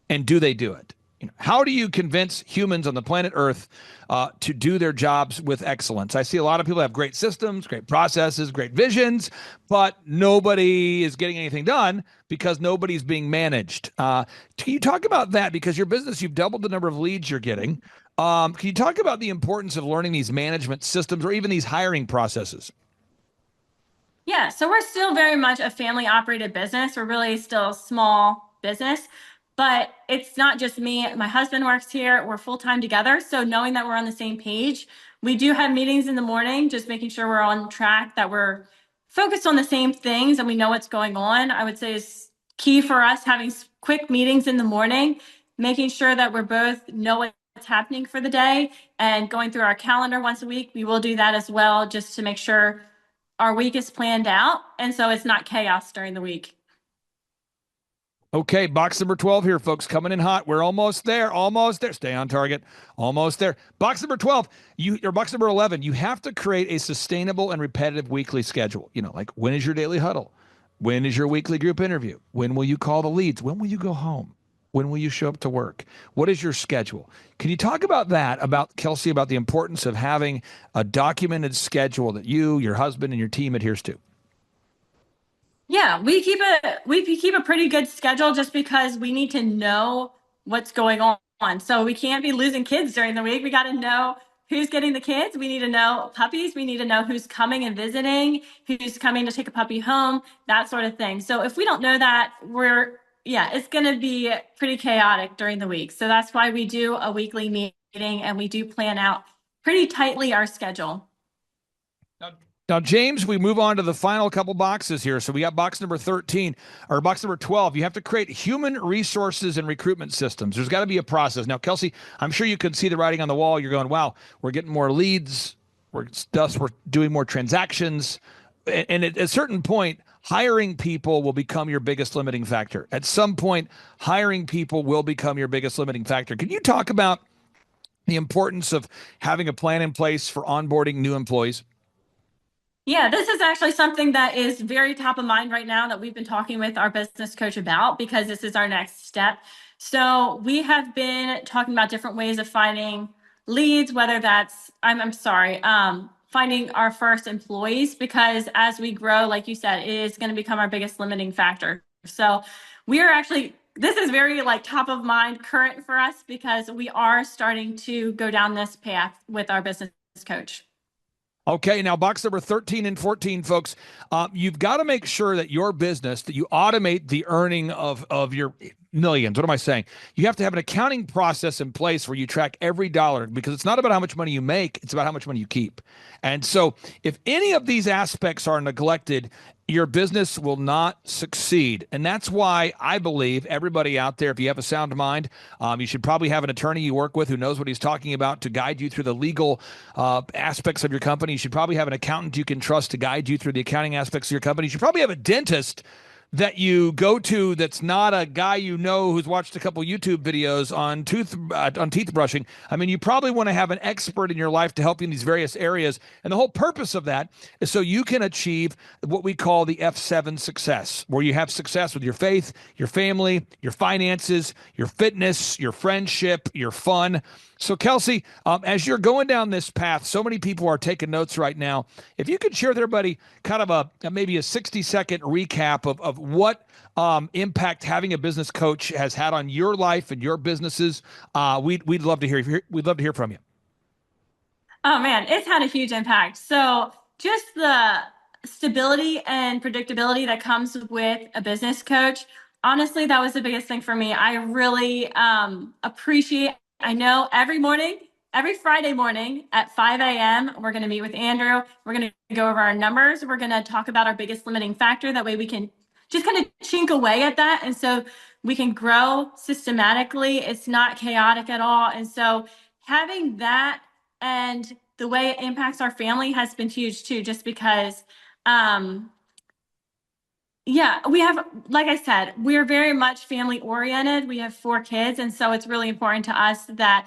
S7: And do they do it? How do you convince humans on the planet Earth to do their jobs with excellence? I see a lot of people have great systems, great processes, great visions, but nobody is getting anything done because nobody's being managed. Can you talk about that? Because your business, you've doubled the number of leads you're getting. Can you talk about the importance of learning these management systems or even these hiring processes?
S9: Yeah, so we're still very much a family operated business. We're really still a small business, but it's not just me. My husband works here. We're full time together. So knowing that we're on the same page, we do have meetings in the morning, just making sure we're on track, that we're focused on the same things and we know what's going on. I would say is key for us having quick meetings in the morning, making sure that we're both know what's happening for the day and going through our calendar once a week. We will do that as well, just to make sure our week is planned out, and so it's not chaos during the week.
S7: Okay, box number 12 here, folks, coming in hot. We're almost there, almost there. Stay on target, almost there. Box number 12, or box number 11, you have to create a sustainable and repetitive weekly schedule. Like, when is your daily huddle? When is your weekly group interview? When will you call the leads? When will you go home? When will you show up to work? What is your schedule? Can you talk about that, Kelsey, about the importance of having a documented schedule that you, your husband, and your team adheres to?
S9: Yeah, we keep a pretty good schedule just because we need to know what's going on. So we can't be losing kids during the week. We got to know who's getting the kids. We need to know puppies. We need to know who's coming and visiting, who's coming to take a puppy home, that sort of thing. So if we don't know that, it's going to be pretty chaotic during the week. So that's why we do a weekly meeting and we do plan out pretty tightly our schedule.
S7: Now, James, we move on to the final couple boxes here. So we got box number 13 or box number 12. You have to create human resources and recruitment systems. There's got to be a process. Now, Kelsey, I'm sure you can see the writing on the wall. You're going, wow, we're getting more leads. We're doing more transactions. And at a certain point, hiring people will become your biggest limiting factor. At some point, hiring people will become your biggest limiting factor. Can you talk about the importance of having a plan in place for onboarding new employees?
S9: Yeah, this is actually something that is very top of mind right now that we've been talking with our business coach about, because this is our next step. So we have been talking about different ways of finding leads, whether that's, finding our first employees, because as we grow, like you said, it is going to become our biggest limiting factor. So this is very top of mind current for us, because we are starting to go down this path with our business coach.
S7: Okay, now box number 13 and 14, folks, you've got to make sure that your business, that you automate the earning of your millions. What am I saying? You have to have an accounting process in place where you track every dollar, because it's not about how much money you make, it's about how much money you keep. And so if any of these aspects are neglected, your business will not succeed. And that's why I believe everybody out there, if you have a sound mind, you should probably have an attorney you work with who knows what he's talking about to guide you through the legal aspects of your company. You should probably have an accountant you can trust to guide you through the accounting aspects of your company. You should probably have a dentist that you go to that's not a guy who's watched a couple YouTube videos on teeth brushing. I mean, you probably want to have an expert in your life to help you in these various areas. And the whole purpose of that is so you can achieve what we call the F7 success, where you have success with your faith, your family, your finances, your fitness, your friendship, your fun. So Kelsey, as you're going down this path, so many people are taking notes right now. If you could share with everybody kind of maybe a 60-second recap of what impact having a business coach has had on your life and your businesses, we'd love to hear. We'd love to hear from you.
S9: Oh man, it's had a huge impact. So just the stability and predictability that comes with a business coach. honestly, that was the biggest thing for me. I really appreciate, I know every morning, every Friday morning at 5 a.m., we're going to meet with Andrew. We're going to go over our numbers. We're going to talk about our biggest limiting factor. That way we can just kind of chink away at that. And so we can grow systematically. It's not chaotic at all. And so having that and the way it impacts our family has been huge too, just because yeah, we have, like I said, we're very much family oriented. We have 4 kids. And so it's really important to us that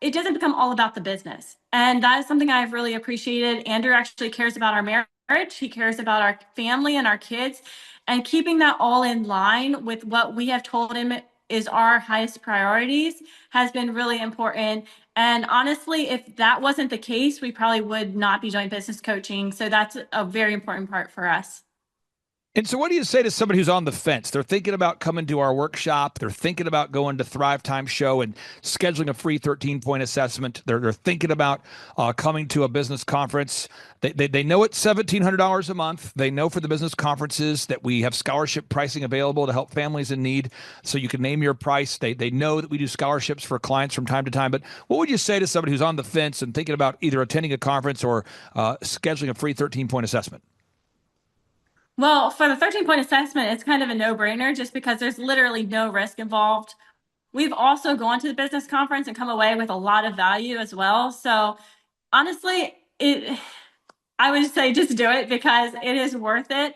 S9: it doesn't become all about the business. And that is something I've really appreciated. Andrew actually cares about our marriage. He cares about our family and our kids, and keeping that all in line with what we have told him is our highest priorities has been really important. And honestly, if that wasn't the case, we probably would not be doing business coaching. So that's a very important part for us.
S7: And so what do you say to somebody who's on the fence? They're thinking about coming to our workshop. They're thinking about going to Thrivetime show and scheduling a free 13-point assessment. They're thinking about coming to a business conference. They know it's $1,700 a month. They know for the business conferences that we have scholarship pricing available to help families in need. So you can name your price. They know that we do scholarships for clients from time to time. But what would you say to somebody who's on the fence and thinking about either attending a conference or scheduling a free 13-point assessment?
S9: Well, for the 13-point assessment, it's kind of a no-brainer just because there's literally no risk involved. We've also gone to the business conference and come away with a lot of value as well. So honestly, I would say just do it because it is worth it.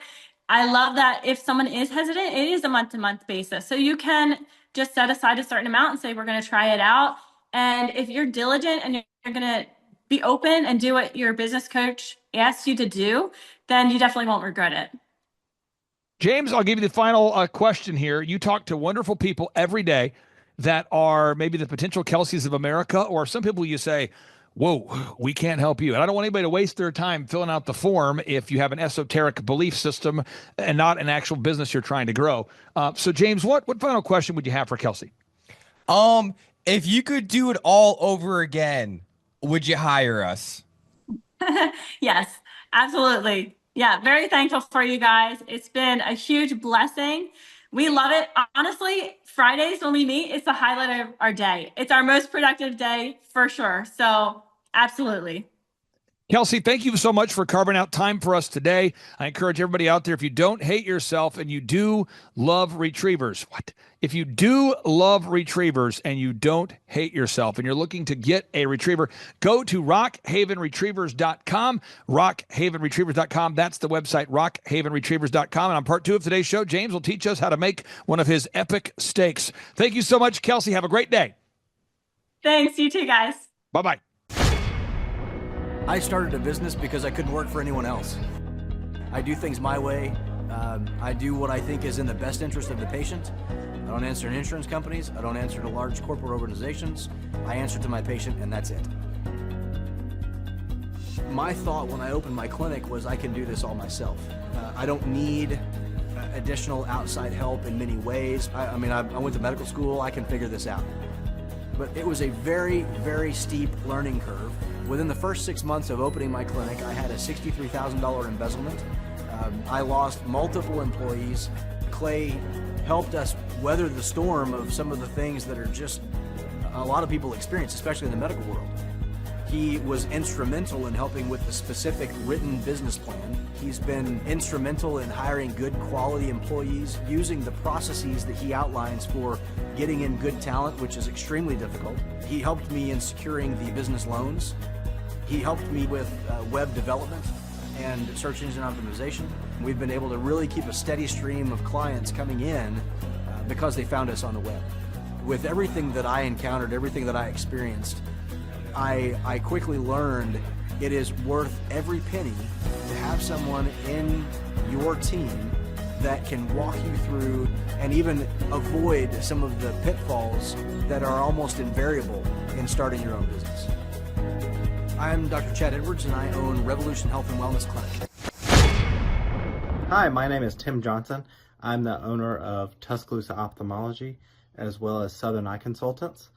S9: I love that if someone is hesitant, it is a month-to-month basis. So you can just set aside a certain amount and say, we're going to try it out. And if you're diligent and you're going to be open and do what your business coach asks you to do, then you definitely won't regret it.
S7: James, I'll give you the final question here. You talk to wonderful people every day that are maybe the potential Kelseys of America, or some people you say, whoa, we can't help you. And I don't want anybody to waste their time filling out the form if you have an esoteric belief system and not an actual business you're trying to grow. So James, what final question would you have for Kelsey?
S10: If you could do it all over again, would you hire us?
S9: Yes, absolutely. Yeah, very thankful for you guys. It's been a huge blessing. We love it. Honestly, Fridays when we meet, it's the highlight of our day. It's our most productive day for sure. So absolutely.
S7: Kelsey, thank you so much for carving out time for us today. I encourage everybody out there, if you don't hate yourself and you do love retrievers, if you do love retrievers and you don't hate yourself and you're looking to get a retriever, go to rockhavenretrievers.com, rockhavenretrievers.com. That's the website, rockhavenretrievers.com. And on part 2 of today's show, James will teach us how to make one of his epic steaks. Thank you so much, Kelsey. Have a great day.
S9: Thanks. You too, guys.
S7: Bye-bye.
S11: I started a business because I couldn't work for anyone else. I do things my way. I do what I think is in the best interest of the patient. I don't answer to insurance companies. I don't answer to large corporate organizations. I answer to my patient, and that's it. My thought when I opened my clinic was I can do this all myself. I don't need additional outside help in many ways. I went to medical school. I can figure this out. But it was a very, very steep learning curve. Within the first 6 months of opening my clinic, I had a $63,000 embezzlement. I lost multiple employees. Clay helped us weather the storm of some of the things that are just a lot of people experience, especially in the medical world. He was instrumental in helping with the specific written business plan. He's been instrumental in hiring good quality employees, using the processes that he outlines for getting in good talent, which is extremely difficult. He helped me in securing the business loans. He helped me with web development and search engine optimization. We've been able to really keep a steady stream of clients coming in because they found us on the web. With everything that I encountered, everything that I experienced, I quickly learned it is worth every penny to have someone in your team that can walk you through and even avoid some of the pitfalls that are almost invariable in starting your own business. I'm Dr. Chad Edwards, and I own Revolution Health and Wellness Clinic.
S12: Hi, my name is Tim Johnson. I'm the owner of Tuscaloosa Ophthalmology, as well as Southern Eye Consultants,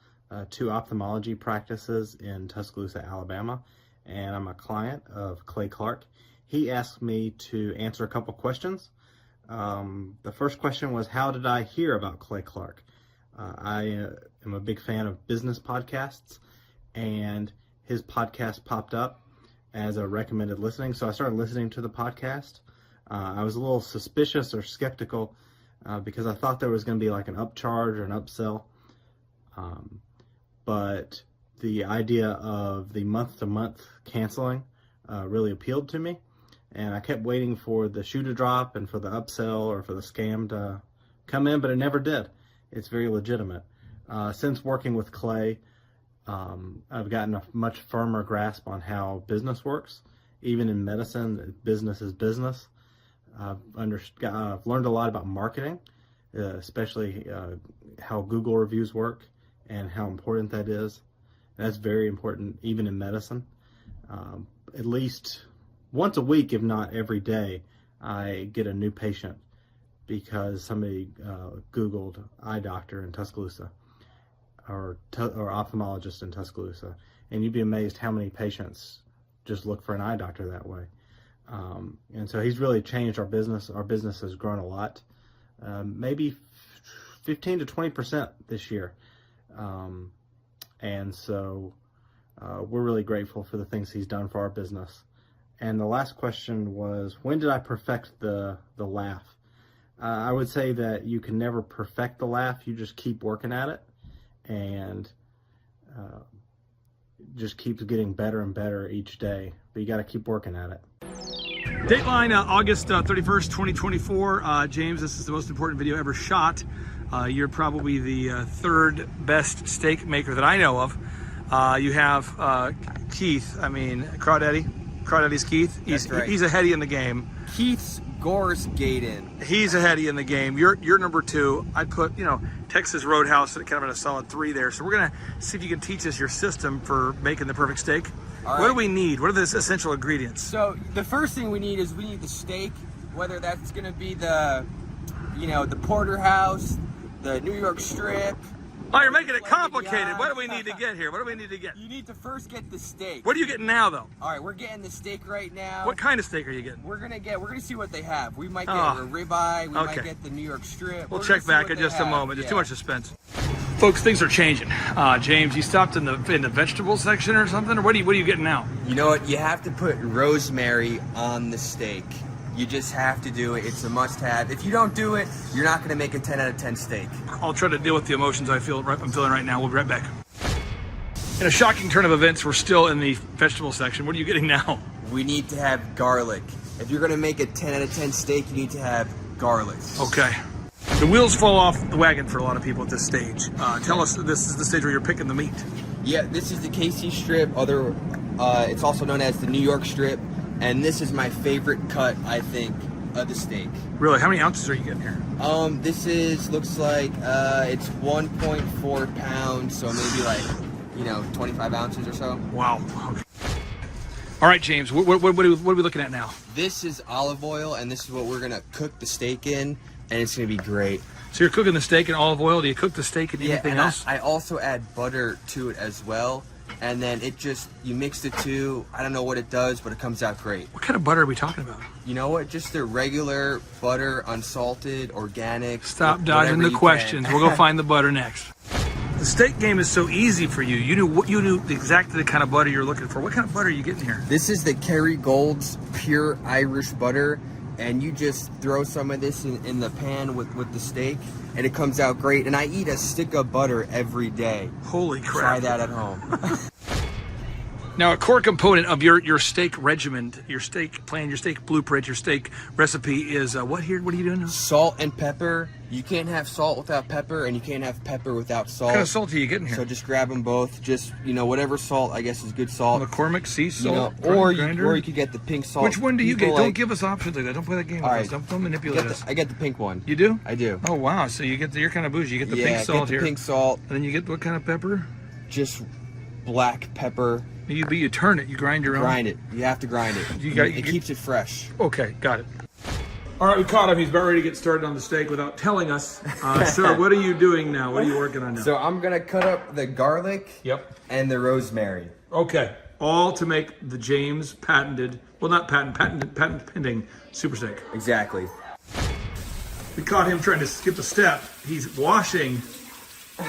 S12: 2 ophthalmology practices in Tuscaloosa, Alabama, and I'm a client of Clay Clark. He asked me to answer a couple questions The first question was, how did I hear about Clay Clark? I am a big fan of business podcasts, and his podcast popped up as a recommended listening, so I started listening to the podcast. I was a little suspicious or skeptical because I thought there was going to be like an upcharge or an upsell, but the idea of the month-to-month canceling really appealed to me, and I kept waiting for the shoe to drop and for the upsell or for the scam to come in, but it never did. It's very legitimate. Since working with Clay, I've gotten a much firmer grasp on how business works. Even in medicine, business is business. I've learned a lot about marketing, especially how Google reviews work and how important that is. That's very important even in medicine. At least once a week, if not every day, I get a new patient because somebody Googled eye doctor in Tuscaloosa or ophthalmologist in Tuscaloosa. And you'd be amazed how many patients just look for an eye doctor that way. And so he's really changed our business. Our business has grown a lot, maybe 15 to 20% this year. And so we're really grateful for the things he's done for our business. And the last question was, when did I perfect the laugh? I would say that you can never perfect the laugh. You just keep working at it, and just keeps getting better and better each day. But you got to keep working at it.
S13: Dateline, August 31st, 2024. James, this is the most important video ever shot. You're probably the third best steak maker that I know of. You have Keith, Crawdaddy's Keith. He's a heady in the game.
S10: Keith's Gore's Gaten.
S13: He's a heady in the game. You're number 2. I'd put, Texas Roadhouse kind of in a solid 3 there. So we're gonna see if you can teach us your system for making the perfect steak.
S10: All right.
S13: What do we need? What are the essential ingredients?
S10: So the first thing we need the steak, whether that's gonna be the porterhouse, the New York strip.
S13: Oh, you're making it complicated. What do we need to get here? What do we need to get?
S10: You need to first get the steak.
S13: What are you getting now, though?
S10: All right, we're getting the steak right now.
S13: What kind of steak are you getting?
S10: We're gonna see what they have. We might get a ribeye. We might get the New York strip.
S13: We'll check back in just a moment. There's too much suspense. Folks, things are changing. James, you stopped in the vegetable section or something, or what are you getting now?
S10: You know what? You have to put rosemary on the steak. You just have to do it. It's a must-have. If you don't do it, you're not going to make a 10 out of 10 steak.
S13: I'll try to deal with the emotions I'm feeling right now. We'll be right back. In a shocking turn of events, we're still in the vegetable section. What are you getting now?
S10: We need to have garlic. If you're going to make a 10 out of 10 steak, you need to have garlic.
S13: Okay. The wheels fall off the wagon for a lot of people at this stage. Tell us, this is the stage where you're picking the meat.
S10: Yeah, this is the KC strip. It's also known as the New York strip. And this is my favorite cut, I think, of the steak.
S13: Really? How many ounces are you getting here?
S10: This looks like it's 1.4 pounds, so maybe 25 ounces or so.
S13: Wow. All right, James, what are we looking at now?
S10: This is olive oil, and this is what we're gonna cook the steak in, and it's gonna be great.
S13: So you're cooking the steak in olive oil. Do you cook the steak in anything else?
S10: I also add butter to it as well. And then you mix the two. I don't know what it does, but it comes out great.
S13: What kind of butter are we talking about?
S10: You know what? Just the regular butter, unsalted, organic.
S13: Stop dodging the questions. We'll go find the butter next. The steak game is so easy for you. You knew exactly the kind of butter you're looking for. What kind of butter are you getting here?
S10: This is the Kerrygold's pure Irish butter. And you just throw some of this in the pan with the steak, and it comes out great. And I eat a stick of butter every day.
S13: Holy crap.
S10: Try that at home.
S13: Now, a core component of your steak regimen, your steak plan, your steak blueprint, your steak recipe is what here? What are you doing now?
S10: Salt and pepper. You can't have salt without pepper, and you can't have pepper without salt.
S13: What kind of salt are you getting here?
S10: So just grab them both. Just, whatever salt, I guess, is good salt.
S13: McCormick sea salt,
S10: or you could get the pink salt.
S13: Which one do you get? Don't give us options like that. Don't play that game with us. Don't manipulate us.
S10: I get the pink one.
S13: You do?
S10: I do.
S13: Oh, wow. So you're kind of bougie. You get the pink salt here.
S10: Yeah, pink salt.
S13: And then you get what kind of pepper?
S10: Just black pepper.
S13: You turn it. You grind your own?
S10: Grind it. You have to grind it. It keeps it fresh.
S13: Okay, got it. All right, we caught him. He's about ready to get started on the steak without telling us. Sir, what are you doing now? What are you working on now?
S10: So I'm going to cut up the garlic and the rosemary.
S13: Okay, all to make the James patent pending super steak.
S10: Exactly.
S13: we caught him trying to skip a step. He's washing,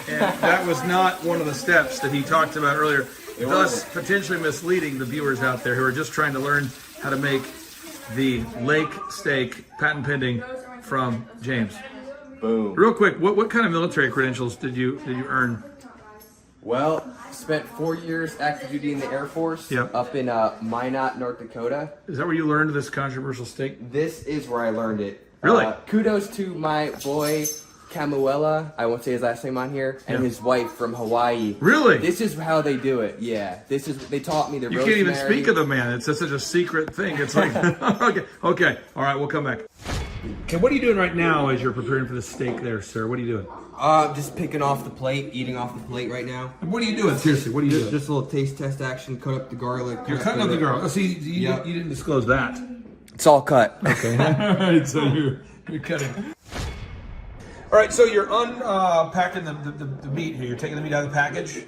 S13: and that was not one of the steps that he talked about earlier, thus potentially misleading the viewers out there who are just trying to learn how to make the lake steak, patent pending, from James.
S10: Boom.
S13: Real quick, what kind of military credentials did you earn?
S10: Well, spent 4 years active duty in the Air Force up in Minot, North Dakota.
S13: Is that where you learned this controversial steak?
S10: This is where I learned it.
S13: Really?
S10: Kudos to my boy, Camuela, I won't say his last name on here, and his wife from Hawaii.
S13: Really?
S10: This is how they do it. Yeah. They taught me the
S13: You can't even speak of the man. It's such a secret thing. It's like, okay. All right, we'll come back. Okay, what are you doing right now as you're preparing for the steak there, sir? What are you doing?
S10: Just picking off the plate, eating off the plate right now.
S13: What are you doing? Seriously, what are you doing?
S10: Just a little taste test action, cut up the garlic.
S13: You're cutting up the garlic. Oh, see, you didn't disclose that.
S10: It's all cut.
S13: Okay. All right, so you're cutting. All right, so you're unpacking the meat here. You're taking the meat out of the package.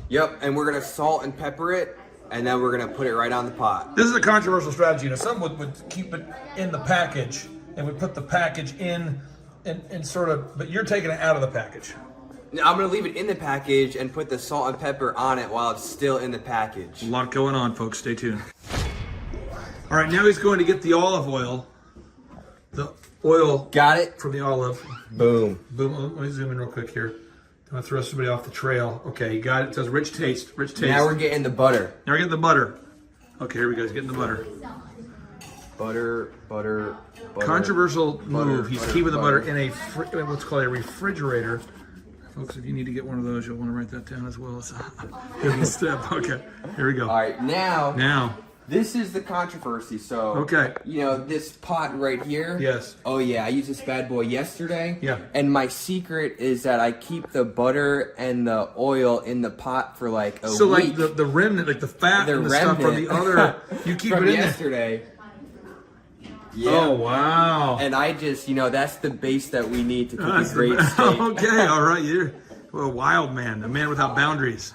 S10: Yep, and we're gonna salt and pepper it, and then we're gonna put it right on the pot.
S13: This is a controversial strategy. You know, some would keep it in the package and would put the package in and sort of, but you're taking it out of the package.
S10: I'm gonna leave it in the package and put the salt and pepper on it while it's still in the package.
S13: A lot going on, folks. Stay tuned. All right, now he's going to get the olive oil. The oil.
S10: Got it.
S13: From the olive.
S10: Boom.
S13: Boom. Let me zoom in real quick here. Don't want to throw somebody off the trail. Okay, you got it. It says rich taste. Rich taste.
S10: Now we're getting the butter.
S13: Now we're getting the butter. Okay, here we go. He's getting the butter.
S10: Butter.
S13: Controversial move. He's keeping the butter in a what's called a refrigerator. Folks, if you need to get one of those, you'll want to write that down as well. It's a step. Okay, here we go.
S10: All right,
S13: now.
S10: This is the controversy. So,
S13: okay,
S10: you know this pot right here.
S13: Yes.
S10: Oh yeah, I used this bad boy yesterday.
S13: Yeah.
S10: And my secret is that I keep the butter and the oil in the pot for like a week.
S13: So like the remnant, like the fat and the stuff from the other, you keep
S10: from
S13: it in
S10: yesterday.
S13: Yeah. Oh wow.
S10: And I just, that's the base that we need to cook a great steak.
S13: Okay, all right, you're a wild man, a man without boundaries.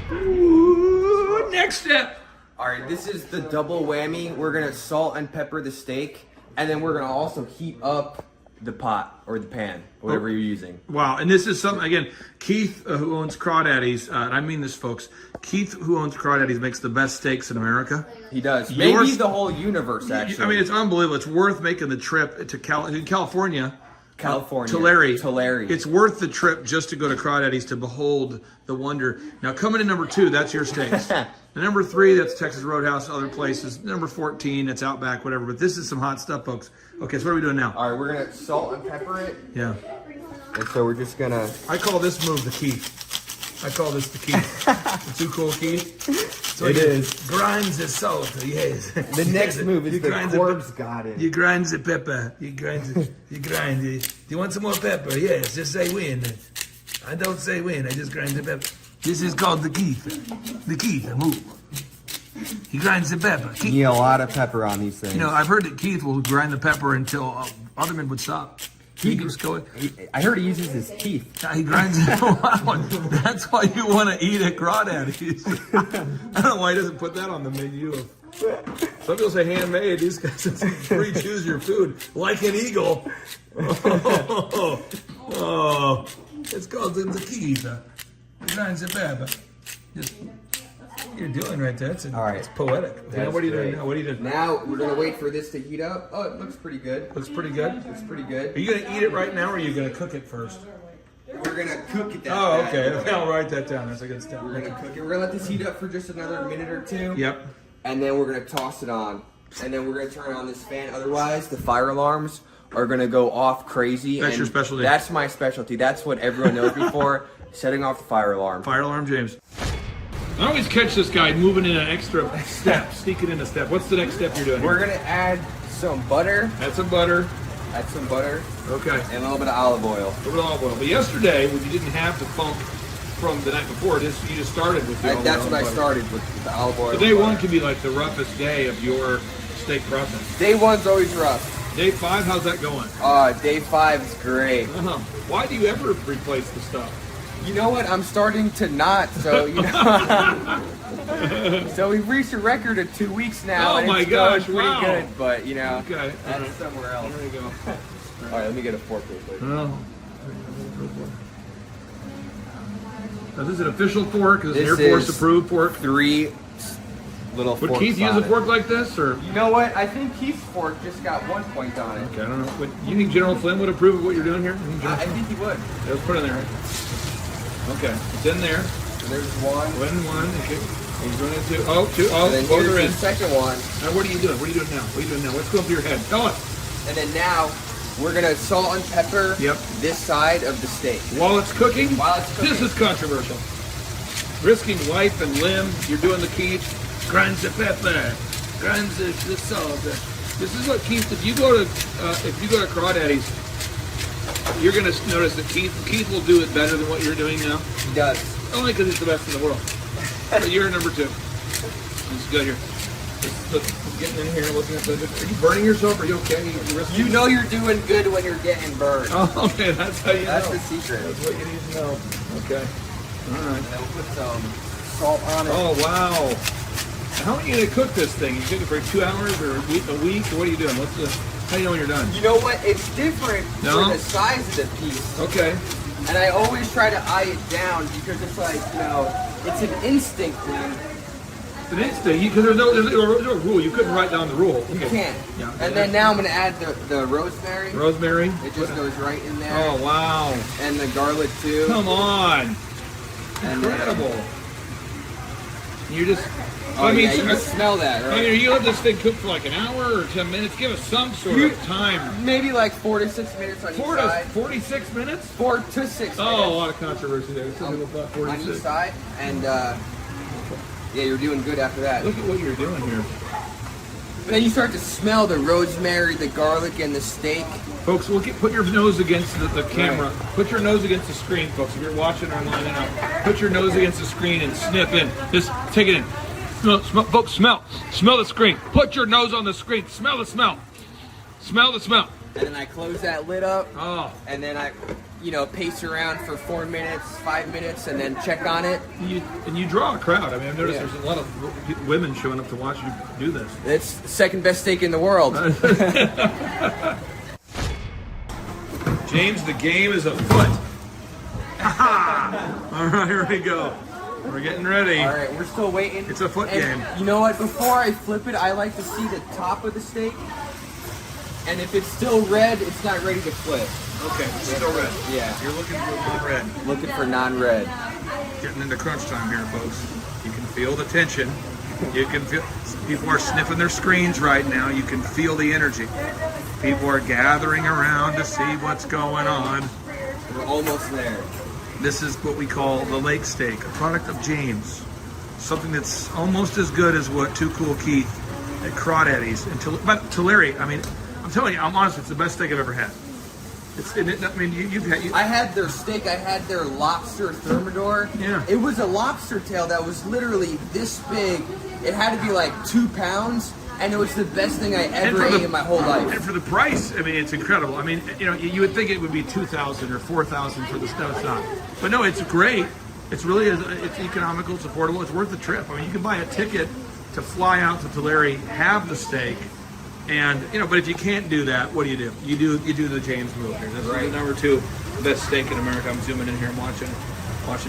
S13: Ooh, next step.
S10: All right, this is the double whammy. We're gonna salt and pepper the steak, and then we're gonna also heat up the pot or the pan, whatever you're using.
S13: Wow, and this is something, again, Keith, who owns Crawdaddy's, and I mean this, folks, Keith, who owns Crawdaddy's, makes the best steaks in America.
S10: He does. Maybe the whole universe, actually.
S13: I mean, it's unbelievable. It's worth making the trip to California.
S10: Tulare.
S13: It's worth the trip just to go to Crawdaddy's to behold the wonder. Now, coming in number 2, that's your steaks. The number 3, that's Texas Roadhouse, other places. Number 14, that's Outback, whatever. But this is some hot stuff, folks. Okay, so what are we doing now?
S10: All right, we're gonna salt and pepper it.
S13: Yeah.
S10: And so we're just gonna.
S13: I call this move the Keith. I call this the Keith. The too cool Keith. So
S10: it is.
S13: Grinds the salt, yes.
S10: The next move is the corpse got it.
S13: You grind the pepper. You grind it. Do you want some more pepper? Yes, just say when. I don't say when, I just grind the pepper. This is called the Keith. The Keith move. He grinds the pepper.
S10: You need a lot of pepper on these things.
S13: You know, I've heard that Keith will grind the pepper until other men would stop.
S10: I heard he uses his teeth.
S13: He grinds it. Wow. That's why you want to eat at Crawdaddy's. I don't know why he doesn't put that on the menu. Some people say handmade. These guys say free choose your food. Like an eagle. Oh. It's called the Keith. He grinds the pepper. Just what you're doing right there. All right. It's poetic. Now, what are you doing now? What are you doing?
S10: Now we're gonna wait for this to heat up. Oh, it looks pretty good.
S13: Looks pretty good?
S10: Looks pretty good.
S13: Are you gonna eat it right now or are you gonna cook it first?
S10: We're gonna cook it down.
S13: Oh, okay. I'll write that down. That's a good step.
S10: We're gonna cook it. We're gonna let this heat up for just another minute or 2.
S13: Yep.
S10: And then we're gonna toss it on. And then we're gonna turn on this fan. Otherwise, the fire alarms are gonna go off crazy.
S13: That's your specialty.
S10: That's my specialty. That's what everyone knows me for. Setting off the fire alarm.
S13: Fire alarm, James. I always catch this guy moving in an extra step, sneaking in a step. What's the next step you're doing?
S10: We're gonna add some butter.
S13: Add some butter.
S10: Add some butter.
S13: Okay.
S10: And a little bit of olive oil.
S13: A little bit of olive oil. But yesterday, when you didn't have the funk from the night before, you just started with the olive oil.
S10: That's what I started with the olive oil.
S13: So day 1 can be like the roughest day of your steak process.
S10: Day 1's always rough.
S13: Day 5, how's that going?
S10: Day 5 is great.
S13: Why do you ever replace the stuff?
S10: You know what? I'm starting to not. So you know. So we've reached a record of 2 weeks now.
S13: Oh
S10: and
S13: my
S10: it's
S13: gosh,
S10: going pretty
S13: wow.
S10: good, but you know,
S13: Okay.
S10: that's somewhere else.
S13: There we go.
S10: All right, let me get a fork real quick.
S13: Oh. Now, this is an official fork. This is an
S10: This
S13: Air Force
S10: is
S13: approved fork.
S10: 3 little
S13: Would
S10: forks
S13: Keith use
S10: on
S13: a
S10: it.
S13: fork like this, or?
S10: You know what? I think Keith's fork just got 1 point on it.
S13: Okay, I don't know. You think General Flynn would approve of what you're doing here?
S10: I think he would.
S13: Yeah, let's put it in there. Okay, it's in there.
S10: So there's one.
S13: One. Okay. He's doing it two. Oh, two. Oh,
S10: And then
S13: both
S10: here's
S13: are in.
S10: the second one.
S13: Now, what are you doing? What are you doing now? What are you doing now? What's going through your head? Tell us.
S10: And then now we're gonna salt and pepper this side of the steak.
S13: While it's cooking?
S10: While it's cooking.
S13: This is controversial. Risking life and limb. You're doing the Keith. Grinds the pepper. Grinds the salt. This is what Keith. If you go to Crawdaddy's, you're gonna notice that Keith will do it better than what you're doing now.
S10: He does.
S13: Only because he's the best in the world. But you're number 2. Let's go here. Let's getting in here, looking at the. Are you burning yourself? Are you okay?
S10: You know you're doing good when you're getting burned.
S13: Oh, okay, that's how you know.
S10: That's the secret.
S13: That's what you need to know. Okay. All right.
S10: And then we'll put some salt on it.
S13: Oh, wow. How are you going to cook this thing? You cook it for 2 hours or a week? Or what are you doing? How do you know when you're done?
S10: You know what? It's different for the size of the piece.
S13: Okay.
S10: And I always try to eye it down because it's like, you know, it's an instinct thing.
S13: It's an instinct. Because there's no rule. You couldn't write down the rule.
S10: You
S13: Okay.
S10: can't.
S13: Yeah.
S10: And then now I'm going to add the rosemary.
S13: Rosemary.
S10: It just goes right in there.
S13: Oh, wow.
S10: And the garlic too.
S13: Come on.
S10: And
S13: Incredible. You just...
S10: Oh, yeah, you can smell that, right?
S13: I mean, you let this thing cook for like an hour or 10 minutes. Give us some sort of time.
S10: Maybe like 4 to 6 minutes on each side.
S13: 46 minutes?
S10: 4 to 6 minutes.
S13: Oh, a lot of controversy there. Some people thought 46.
S10: On each side. And yeah, you're doing good after that.
S13: Look at what you're doing here.
S10: And then you start to smell the rosemary, the garlic, and the steak.
S13: Folks, put your nose against the camera. Right. Put your nose against the screen, folks. If you're watching online now, put your nose against the screen and sniff in. Just take it in. Smell, folks, smell the screen. Put your nose on the screen. Smell the smell. Smell the smell.
S10: And then I close that lid up.
S13: Oh.
S10: And then I, pace around for 4 minutes, 5 minutes, and then check on it.
S13: And you draw a crowd. I mean, I've noticed there's a lot of women showing up to watch you do this.
S10: It's the second best steak in the world.
S13: James, the game is afoot. All right, here we go. We're getting ready.
S10: All right, we're still waiting.
S13: It's a foot game.
S10: You know what? Before I flip it, I like to see the top of the steak. And if it's still red, it's not ready to flip.
S13: Okay, it's still red.
S10: Yeah.
S13: You're looking for non-red.
S10: Looking for non-red.
S13: Getting into crunch time here, folks. You can feel the tension. You can feel people are sniffing their screens right now. You can feel the energy. People are gathering around to see what's going on.
S10: We're almost there.
S13: This is what we call the lake steak, a product of James. Something that's almost as good as what Too Cool Keith at Crawdaddy's. But Tulare, I mean, I'm telling you, I'm honest, it's the best steak I've ever had.
S10: I had their steak, I had their lobster thermidor.
S13: Yeah.
S10: It was a lobster tail that was literally this big. It had to be like 2 pounds. And it was the best thing I ever ate in my whole life.
S13: And for the price, I mean, it's incredible. I mean, you would think it would be $2,000 or $4,000 for the stuff. It's not. But no, it's great. It's really, it's economical, it's affordable, it's worth the trip. I mean, you can buy a ticket to fly out to Tulare, have the steak, and, but if you can't do that, what do? You do the James move here. This is the number 2 best steak in America. I'm zooming in here, I'm watching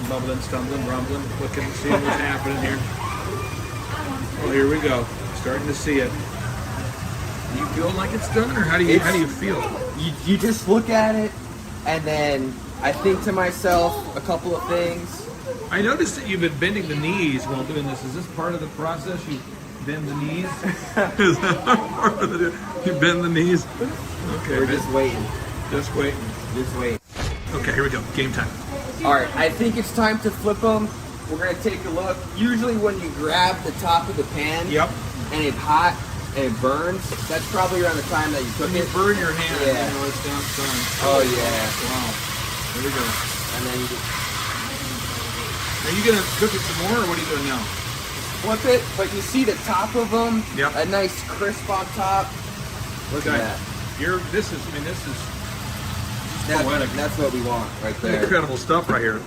S13: bubbling, stumbling, rumbling, looking, seeing what's happening here. Well, here we go. Starting to see it. Do you feel like it's done, or how do you feel?
S10: You just look at it, and then I think to myself a couple of things.
S13: I noticed that you've been bending the knees while doing this. Is this part of the process? You bend the knees? Is that part of the? You bend the knees? Okay.
S10: We're just waiting.
S13: Just waiting.
S10: Just wait.
S13: Okay, here we go. Game time.
S10: All right, I think it's time to flip them. We're gonna take a look. Usually, when you grab the top of the pan.
S13: Yep.
S10: And it's hot and it burns, that's probably around the time that you cook it.
S13: You burn your hand.
S10: Yeah.
S13: It's done.
S10: Oh, yeah.
S13: Wow. Here we go.
S10: And then you just...
S13: Are you going to cook it some more, or what are you doing now?
S10: Flip it, but you see the top of them?
S13: Yep.
S10: A nice crisp on top. Look at that.
S13: This is
S10: poetic. That's what we want right there.
S13: Incredible stuff right here.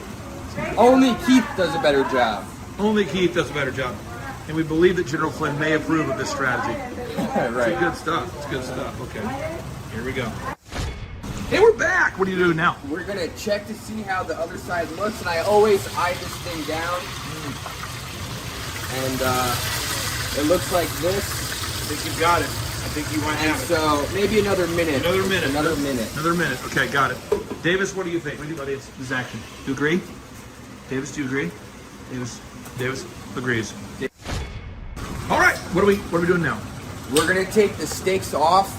S10: Only Keith does a better job.
S13: Only Keith does a better job. And we believe that General Flynn may approve of this strategy.
S10: Right.
S13: It's good stuff. It's good stuff. Okay. Here we go. Hey, we're back. What are you doing now?
S10: We're gonna check to see how the other side looks, and I always eye this thing down. And it looks like this.
S13: I think you got it. I think you might
S10: And
S13: have it.
S10: so maybe another minute.
S13: Another minute.
S10: Another minute.
S13: Another minute. Okay, got it. Davis, what do you think? What do you think about this action? Do you agree? Davis, do you agree? Davis agrees. All right. What are we doing now?
S10: We're gonna take the steaks off,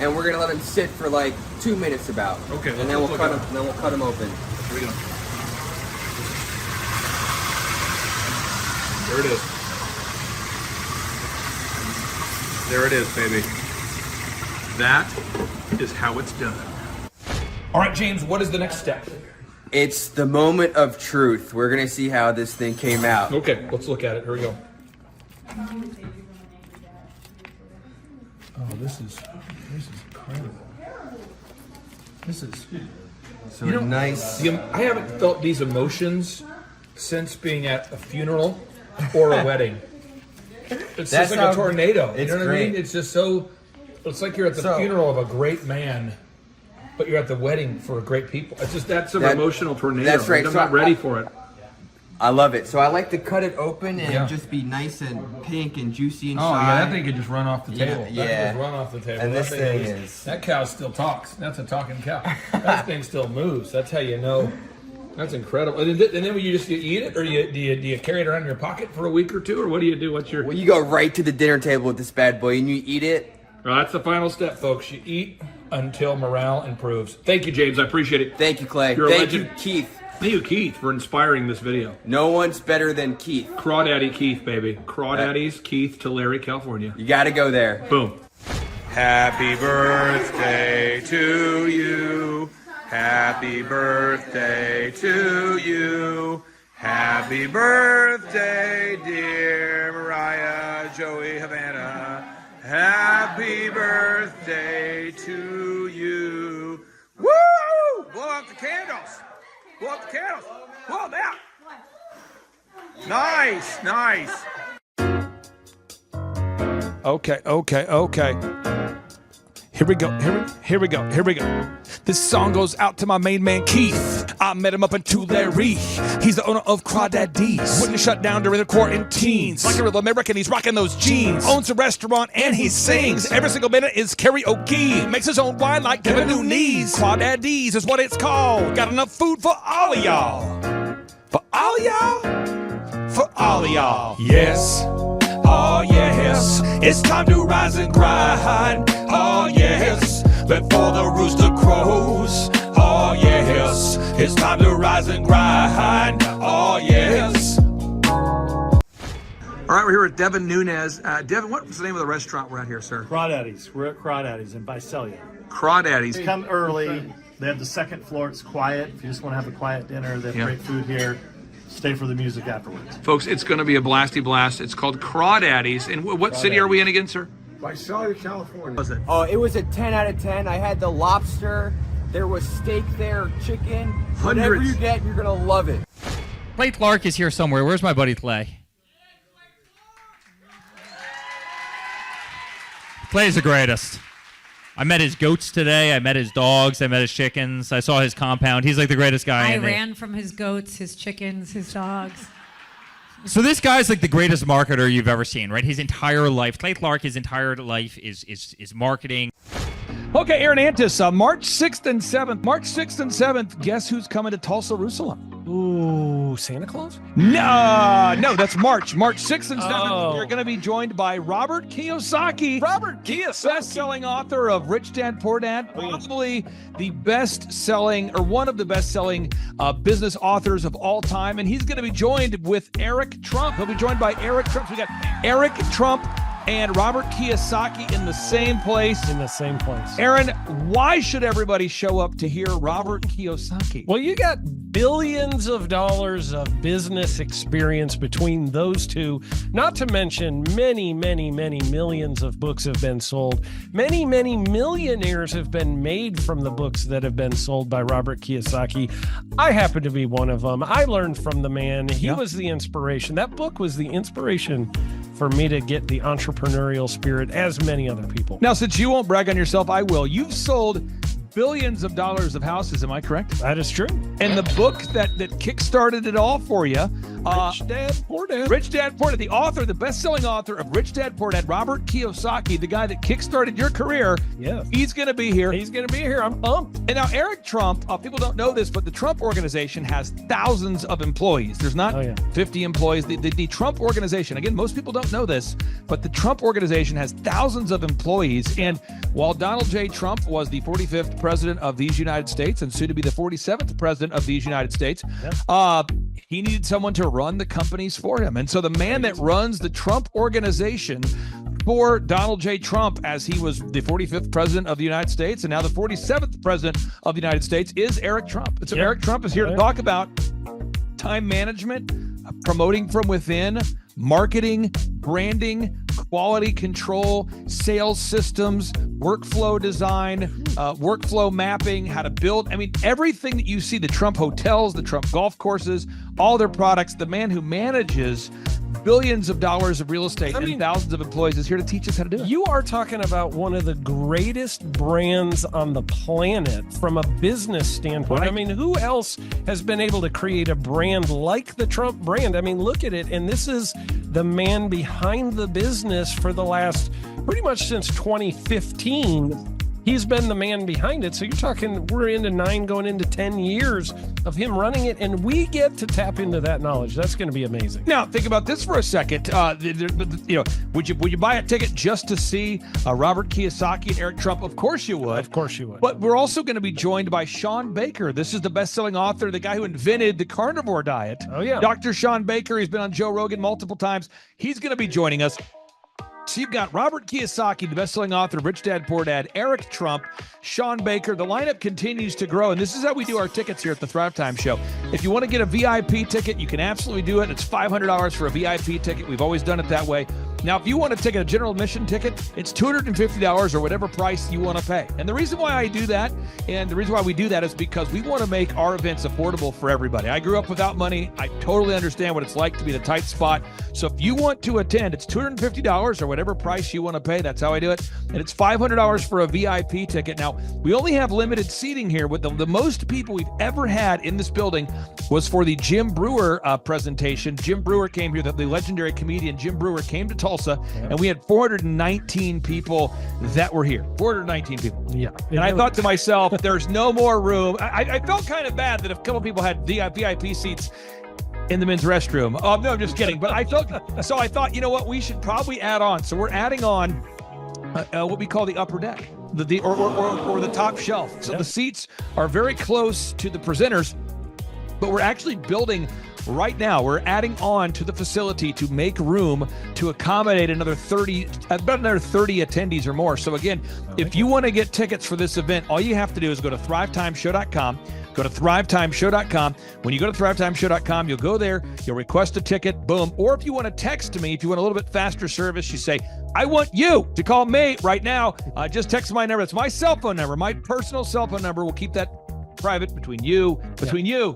S10: and we're gonna let them sit for like 2 minutes about.
S13: Okay.
S10: And then we'll cut them. Then we'll cut them open.
S13: Here we go. There it is. There it is, baby. That is how it's done. All right, James, what is the next step?
S10: It's the moment of truth. We're gonna see how this thing came out.
S13: Okay, let's look at it. Here we go. Oh, this is incredible. This is
S10: So nice.
S13: I haven't felt these emotions since being at a funeral or a wedding. It's
S10: That's
S13: just like
S10: how-
S13: a tornado. You
S10: it's
S13: know what I
S10: great.
S13: mean? It's just so. It's like you're at the funeral of a great man, but you're at the wedding for great people. It's just that's an emotional tornado.
S10: That's right.
S13: I'm
S10: So
S13: not ready for it.
S10: I love it. So I like to cut it open and
S13: Yeah.
S10: just be nice and pink and juicy
S13: Oh
S10: inside.
S13: yeah, that thing could just run off the
S10: Yeah,
S13: table.
S10: yeah.
S13: That could just run off the table.
S10: And
S13: That
S10: this thing is-
S13: that cow still talks. That's a talking cow. That thing still moves. That's how you know. That's incredible. And then when you eat it, or do you carry it around in your pocket for a week or two, or what do you do? What's your?
S10: Well, you go right to the dinner table with this bad boy and you eat it.
S13: Well, that's the final step, folks. You eat until morale improves. Thank you, James. I appreciate it.
S10: Thank you, Clay.
S13: You're a
S10: Thank you,
S13: legend.
S10: Keith.
S13: Thank you, Keith, for inspiring this video.
S10: No one's better than Keith.
S13: Crawdaddy Keith, baby. Crawdaddy's Keith, Tulare, California.
S10: You got to go there.
S13: Boom. Happy birthday to you. Happy birthday to you. Happy birthday, dear Mariah Joey Havana. Happy birthday to you. Woo! Blow out the candles. Blow out the candles. Blow them out. Nice, nice.
S7: Okay. Here we go. This song goes out to my main man, Keith. I met him up in Tulare. He's the owner of Crawdaddy's. Wouldn't shut down during the quarantines. Like a real American, he's rocking those jeans. Owns a restaurant and he sings. Every single minute is karaoke. Makes his own wine like Kevin Nunes. Crawdaddy's is what it's called. Got enough food for all of y'all. For all of y'all? For all of y'all. Yes. Oh yes, it's time to rise and grind. Oh yes, before the rooster crows. Oh yes, it's time to rise and grind. Oh yes.
S13: All right, we're here with Devin Nunez. Devin, what's the name of the restaurant we're at here, sir?
S14: Crawdaddy's. We're at Crawdaddy's in Visalia.
S13: Crawdaddy's.
S14: Come early. They have the second floor. It's quiet. If you just want to have a quiet dinner, they have great food here. Stay for the music afterwards.
S13: Folks, it's going to be a blasty blast. It's called Crawdaddy's. And what city are we in again, sir?
S14: Visalia, California.
S13: Was it?
S10: Oh, it was a 10 out of 10. I had the lobster. There was steak there, chicken. Whatever you get, you're going to love it.
S15: Clay Clark is here somewhere. Where's my buddy Clay? Clay's the greatest. I met his goats today. I met his dogs. I met his chickens. I saw his compound. He's like the greatest guy.
S16: I ran from his goats, his chickens, his dogs.
S15: So this guy's like the greatest marketer you've ever seen, right? His entire life, Clay Clark, his entire life is marketing.
S7: Okay, Aaron Antis, March 6th and 7th. March 6th and 7th, guess who's coming to Tulsa, Jerusalem?
S2: Ooh, Santa Claus?
S7: No, that's March 6th and 7th.
S2: Oh.
S7: You're going to be joined by Robert Kiyosaki. Robert Kiyosaki, best-selling author of Rich Dad, Poor Dad, probably the best-selling or one of the best-selling business authors of all time. And he's going to be joined with Eric Trump. He'll be joined by Eric Trump. So we got Eric Trump and Robert Kiyosaki in the same place.
S2: In the same place.
S7: Aaron, why should everybody show up to hear Robert Kiyosaki?
S2: Well, you got billions of dollars of business experience between those two, not to mention many, many, many millions of books have been sold. Many, many millionaires have been made from the books that have been sold by Robert Kiyosaki. I happen to be one of them. I learned from the man. He was the inspiration. That book was the inspiration for me to get the entrepreneurial spirit, as many other people.
S7: Now, since you won't brag on yourself, I will. You've sold billions of dollars of houses. Am I correct?
S2: That is true.
S7: And the book that kickstarted it all for you,
S2: Rich Dad, Poor Dad.
S7: Rich Dad, Poor Dad, the author, the best-selling author of Rich Dad, Poor Dad, Robert Kiyosaki, the guy that kickstarted your career.
S2: Yeah,
S7: he's going to be here.
S2: He's going to be here. I'm pumped.
S7: And now Eric Trump, people don't know this, but the Trump organization has thousands of employees. There's not 50 employees. The Trump organization, again, most people don't know this, but the Trump organization has thousands of employees. And while Donald J. Trump was the 45th president of these United States and soon to be the 47th president of these United States, he needed someone to run the companies for him. And so the man that runs the Trump organization for Donald J. Trump, as he was the 45th president of the United States and now the 47th president of the United States, is Eric Trump. And so Eric Trump is here to talk about time management, promoting from within, marketing, branding, quality control, sales systems, workflow design, workflow mapping, how to build. I mean, everything that you see, the Trump hotels, the Trump golf courses, all their products, the man who manages billions of dollars of real estate and thousands of employees is here to teach us how to do it.
S2: You are talking about one of the greatest brands on the planet from a business standpoint.
S7: Right.
S2: I mean, who else has been able to create a brand like the Trump brand? I mean, look at it. And this is the man behind the business for the last pretty much since 2015. He's been the man behind it. So you're talking, we're into 9 going into 10 years of him running it, and we get to tap into that knowledge. That's going to be amazing.
S7: Now, think about this for a second. Would you buy a ticket just to see Robert Kiyosaki and Eric Trump? Of course you would.
S2: Of course you would.
S7: But we're also going to be joined by Sean Baker. This is the best-selling author, the guy who invented the carnivore diet.
S2: Oh, yeah.
S7: Dr. Sean Baker. He's been on Joe Rogan multiple times. He's going to be joining us. So you've got Robert Kiyosaki, the best-selling author of Rich Dad, Poor Dad, Eric Trump, Sean Baker. The lineup continues to grow, and this is how we do our tickets here at the Thrivetime Show. If you want to get a VIP ticket, you can absolutely do it. It's $500 for a VIP ticket. We've always done it that way. Now, if you want to take a general admission ticket, it's $250 or whatever price you want to pay. And the reason why I do that, and the reason why we do that is because we want to make our events affordable for everybody. I grew up without money. I totally understand what it's like to be in a tight spot. So if you want to attend, it's $250 or whatever price you want to pay. That's how I do it. And it's $500 for a VIP ticket. Now, we only have limited seating here. With the most people we've ever had in this building was for the Jim Brewer presentation. Jim Brewer came here, the legendary comedian Jim Brewer came to Tulsa, and we had 419 people that were here. 419 people.
S2: Yeah.
S7: And I thought to myself, there's no more room. I felt kind of bad that a couple people had VIP seats in the men's restroom. Oh, no, I'm just kidding. But I thought, you know what? We should probably add on. So we're adding on what we call the upper deck, or the top shelf. So the seats are very close to the presenters, but we're actually building right now. We're adding on to the facility to make room to accommodate about another 30 attendees or more. So again, if you want to get tickets for this event, all you have to do is go to thrivetimeshow.com. Go to thrivetimeshow.com. When you go to thrivetimeshow.com, you'll go there, you'll request a ticket, boom. Or if you want to text me, if you want a little bit faster service, you say, I want you to call me right now. Just text my number. It's my cell phone number, my personal cell phone number. We'll keep that private between you,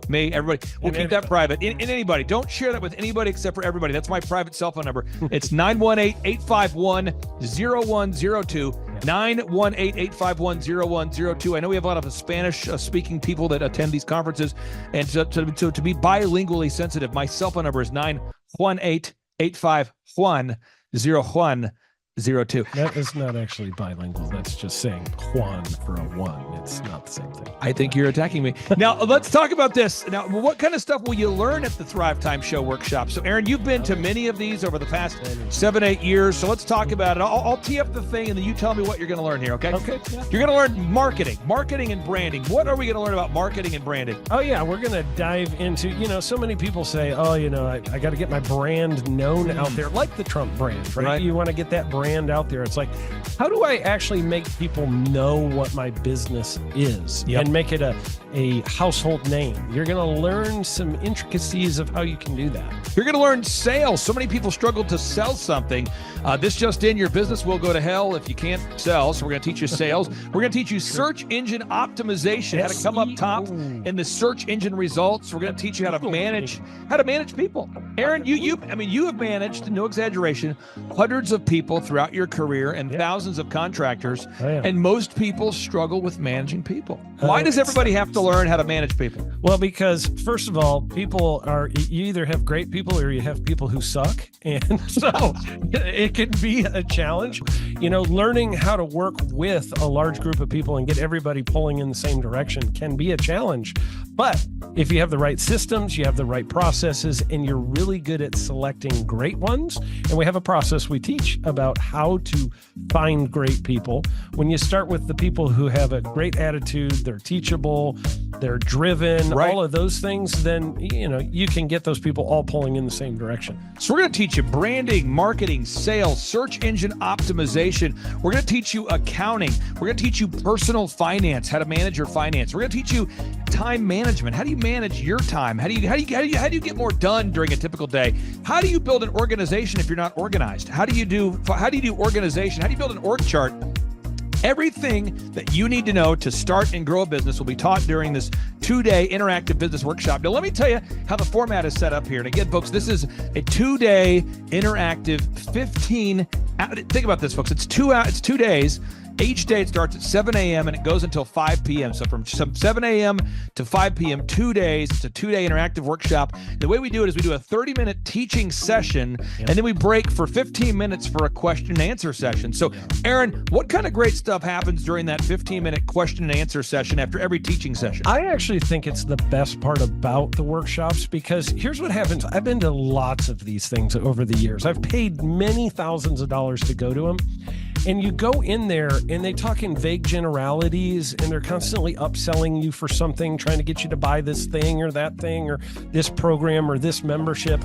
S7: me, everybody. We'll keep that private. And anybody, don't share that with anybody except for everybody. That's my private cell phone number. It's 918-851-0102. 918-851-0102. I know we have a lot of Spanish-speaking people that attend these conferences, and so to be bilingually sensitive, my cell phone number is 918-851-0102.
S2: That is not actually bilingual. That's just saying Juan for a 1. It's not the same thing.
S7: I think you're attacking me. Now, let's talk about this. Now, what kind of stuff will you learn at the Thrivetime Show workshop? So, Aaron, you've been to many of these over the past 7-8 years. So let's talk about it. I'll tee up the thing, and then you tell me what you're going to learn here, okay?
S2: Okay. Yeah.
S7: You're going to learn marketing and branding. What are we going to learn about marketing and branding?
S2: Oh, yeah. We're going to dive into, so many people say, I got to get my brand known out there, like the Trump brand, right? You want to get that brand out there. It's like, how do I actually make people know what my business is and make it a household name? You're going to learn some intricacies of how you can do that.
S7: You're going to learn sales. So many people struggle to sell something. This just in, your business will go to hell if you can't sell. So we're going to teach you sales. We're going to teach you search engine optimization, how to come up top in the search engine results. We're going to teach you how to manage people. Aaron, you have managed, no exaggeration, hundreds of people throughout your career and thousands of contractors. And most people struggle with managing people. Why does everybody have to learn how to manage people?
S2: Well, because first of all, you either have great people or you have people who suck. And so it can be a challenge. Learning how to work with a large group of people and get everybody pulling in the same direction can be a challenge. But if you have the right systems, you have the right processes, and you're really good at selecting great ones, and we have a process we teach about how to find great people. When you start with the people who have a great attitude, they're teachable, they're driven, all of those things, then you can get those people all pulling in the same direction.
S7: So we're going to teach you branding, marketing, sales, search engine optimization. We're going to teach you accounting. We're going to teach you personal finance, how to manage your finance. We're going to teach you time management. How do you manage your time? How do you get more done during a typical day? How do you build an organization if you're not organized? How do you do organization? How do you build an org chart? Everything that you need to know to start and grow a business will be taught during this 2-day interactive business workshop. Now, let me tell you how the format is set up here. And again, folks, this is a 2-day interactive 15. Think about this, folks. It's 2 days. Each day it starts at 7 a.m. and it goes until 5 p.m. So from 7 a.m. to 5 p.m., 2 days. It's a 2-day interactive workshop. The way we do it is we do a 30-minute teaching session, and then we break for 15 minutes for a question and answer session. So, Aaron, what kind of great stuff happens during that 15-minute question and answer session after every teaching session?
S2: I actually think it's the best part about the workshops, because here's what happens. I've been to lots of these things over the years. I've paid many thousands of dollars to go to them. And you go in there and they talk in vague generalities, and they're constantly upselling you for something, trying to get you to buy this thing or that thing or this program or this membership.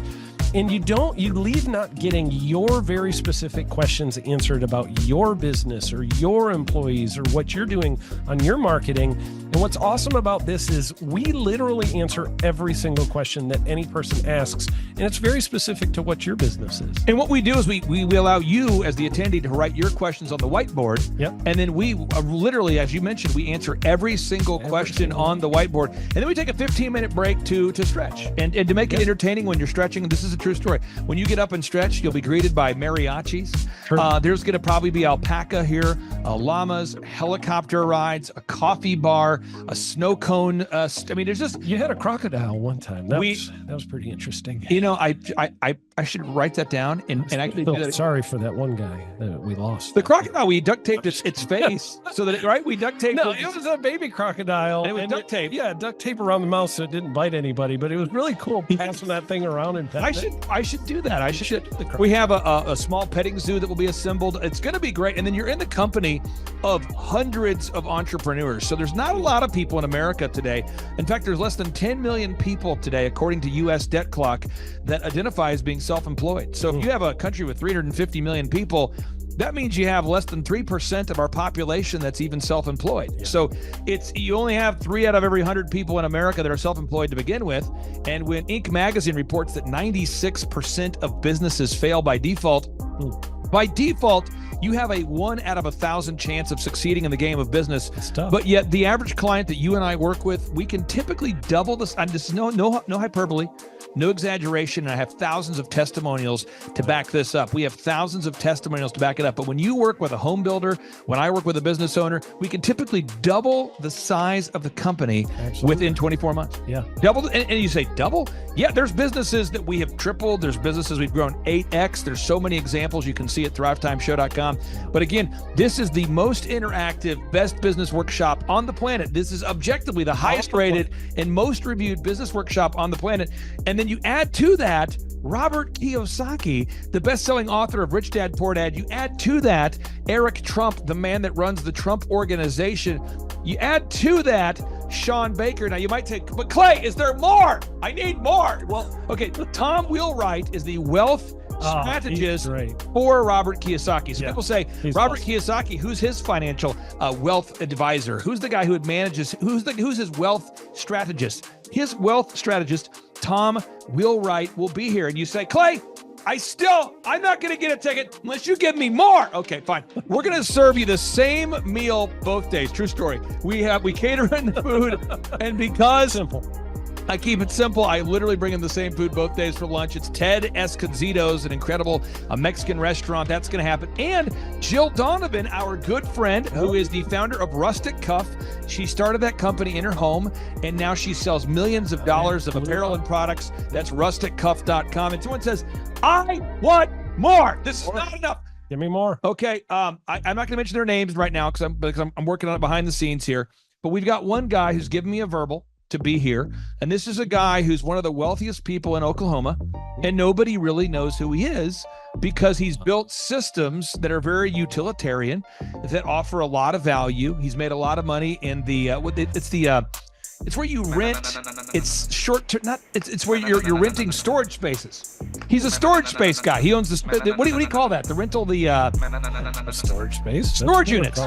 S2: And you leave not getting your very specific questions answered about your business or your employees or what you're doing on your marketing. And what's awesome about this is we literally answer every single question that any person asks, and it's very specific to what your business is.
S7: And what we do is we allow you as the attendee to write your questions on the whiteboard. And then we literally, as you mentioned, we answer every single question on the whiteboard. And then we take a 15-minute break to stretch and to make it entertaining when you're stretching. This is a true story. When you get up and stretch, you'll be greeted by mariachis. There's going to probably be alpaca here, llamas, helicopter rides, a coffee bar, a snow cone. There's just...
S2: You had a crocodile one time. That was pretty interesting.
S7: I should write that down and actually do that.
S2: Sorry for that one guy that we lost.
S7: The crocodile, we duct taped its face so that we duct taped.
S2: No, it was a baby crocodile.
S7: And it was duct tape.
S2: Duct tape around the mouth so it didn't bite anybody. But it was really cool passing that thing around and petting
S7: I should do that. We have a small petting zoo that will be assembled. It's going to be great. And then you're in the company of hundreds of entrepreneurs. So there's not a lot of people in America today. In fact, there's less than 10 million people today, according to U.S. Debt Clock, that identify as being self-employed. So if you have a country with 350 million people, that means you have less than 3% of our population that's even self-employed. So you only have 3 out of every 100 people in America that are self-employed to begin with. And when Inc. magazine reports that 96% of businesses fail by default, you have a 1 out of 1,000 chance of succeeding in the game of business. But yet the average client that you and I work with, we can typically double this. And this is no hyperbole. No exaggeration. And I have thousands of testimonials to back this up. We have thousands of testimonials to back it up. But when you work with a home builder, when I work with a business owner, we can typically double the size of the company within 24 months.
S2: Yeah.
S7: Double. And you say double? Yeah, there's businesses that we have tripled. There's businesses we've grown 8x. There's so many examples you can see at thrivetimeshow.com. But again, this is the most interactive, best business workshop on the planet. This is objectively the highest rated and most reviewed business workshop on the planet. And then you add to that Robert Kiyosaki, the best-selling author of Rich Dad, Poor Dad. You add to that Eric Trump, the man that runs the Trump Organization. You add to that Sean Baker. Now you might take, but Clay, is there more? I need more. Well, okay, Tom Wheelwright is the wealth strategist for Robert Kiyosaki. So people say, Robert Kiyosaki, who's his financial wealth advisor? Who's the guy who manages, who's his wealth strategist? His wealth strategist, Tom Wheelwright, will be here. And you say, Clay, I'm not going to get a ticket unless you give me more. Okay, fine. We're going to serve you the same meal both days. True story. We cater in the food, and because I keep it simple, I literally bring in the same food both days for lunch. It's Ted Escondido's, an incredible Mexican restaurant. That's going to happen. And Jill Donovan, our good friend, who is the founder of Rustic Cuff. She started that company in her home, and now she sells millions of dollars of apparel and products. That's rusticcuff.com. And someone says, I want more. This is not enough.
S2: Give me more.
S7: Okay. I'm not going to mention their names right now because I'm working on it behind the scenes here. But we've got one guy who's given me a verbal to be here. And this is a guy who's one of the wealthiest people in Oklahoma, and nobody really knows who he is because he's built systems that are very utilitarian, that offer a lot of value. He's made a lot of money in it's where you rent. It's short term. It's where you're renting storage spaces. He's a storage space guy. He owns what do you call that? The rental,
S2: storage space.
S7: Storage units.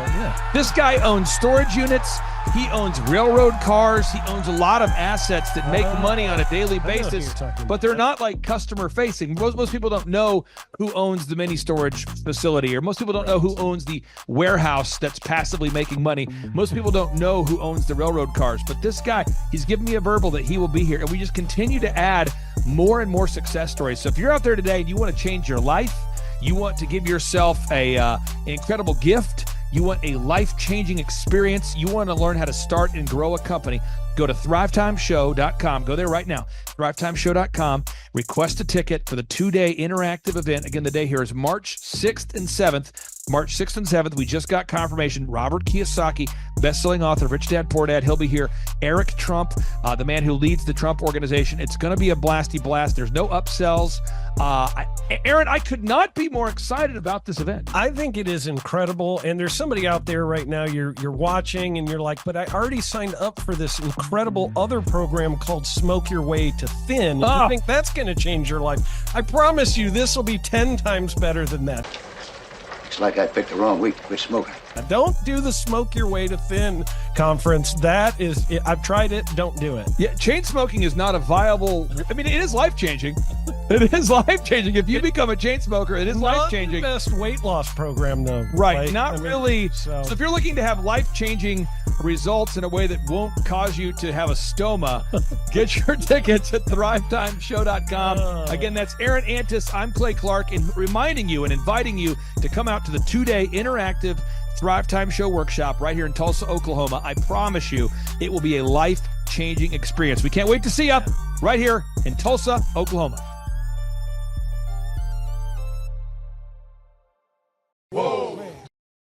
S7: This guy owns storage units. He owns railroad cars. He owns a lot of assets that make money on a daily basis, but they're not like customer facing. Most people don't know who owns the mini storage facility, or most people don't know who owns the warehouse that's passively making money. Most people don't know who owns the railroad cars, but this guy, he's given me a verbal that he will be here, and we just continue to add more and more success stories. So if you're out there today and you want to change your life, you want to give yourself an incredible gift, you want a life-changing experience, you want to learn how to start and grow a company, go to thrivetimeshow.com. Go there right now, thrivetimeshow.com. Request a ticket for the 2-day interactive event. Again, the day here is March 6th and 7th. March 6th and 7th, we just got confirmation. Robert Kiyosaki, best-selling author, Rich Dad, Poor Dad, he'll be here. Eric Trump, the man who leads the Trump Organization. It's going to be a blasty blast. There's no upsells. Aaron, I could not be more excited about this event.
S2: I think it is incredible. And there's somebody out there right now, you're watching and you're like, but I already signed up for this incredible other program called Smoke Your Way to Thin. You think that's going to change your life? I promise you this will be 10 times better than that.
S17: Looks like I picked the wrong week to quit smoking.
S2: Don't do the Smoke Your Way to Thin conference. That is, I've tried it. Don't do it.
S7: Yeah, chain smoking is not a viable. I mean, it is life-changing. It is life-changing. If you become a chain smoker, it is life-changing.
S2: Not the best weight loss program, though.
S7: Right. Not really. So if you're looking to have life-changing results in a way that won't cause you to have a stoma, get your tickets at thrivetimeshow.com. Again, that's Aaron Antis. I'm Clay Clark, and reminding you and inviting you to come out to the 2-day interactive Thrive Time Show workshop right here in Tulsa, Oklahoma. I promise you it will be a life-changing experience. We can't wait to see you right here in Tulsa, Oklahoma.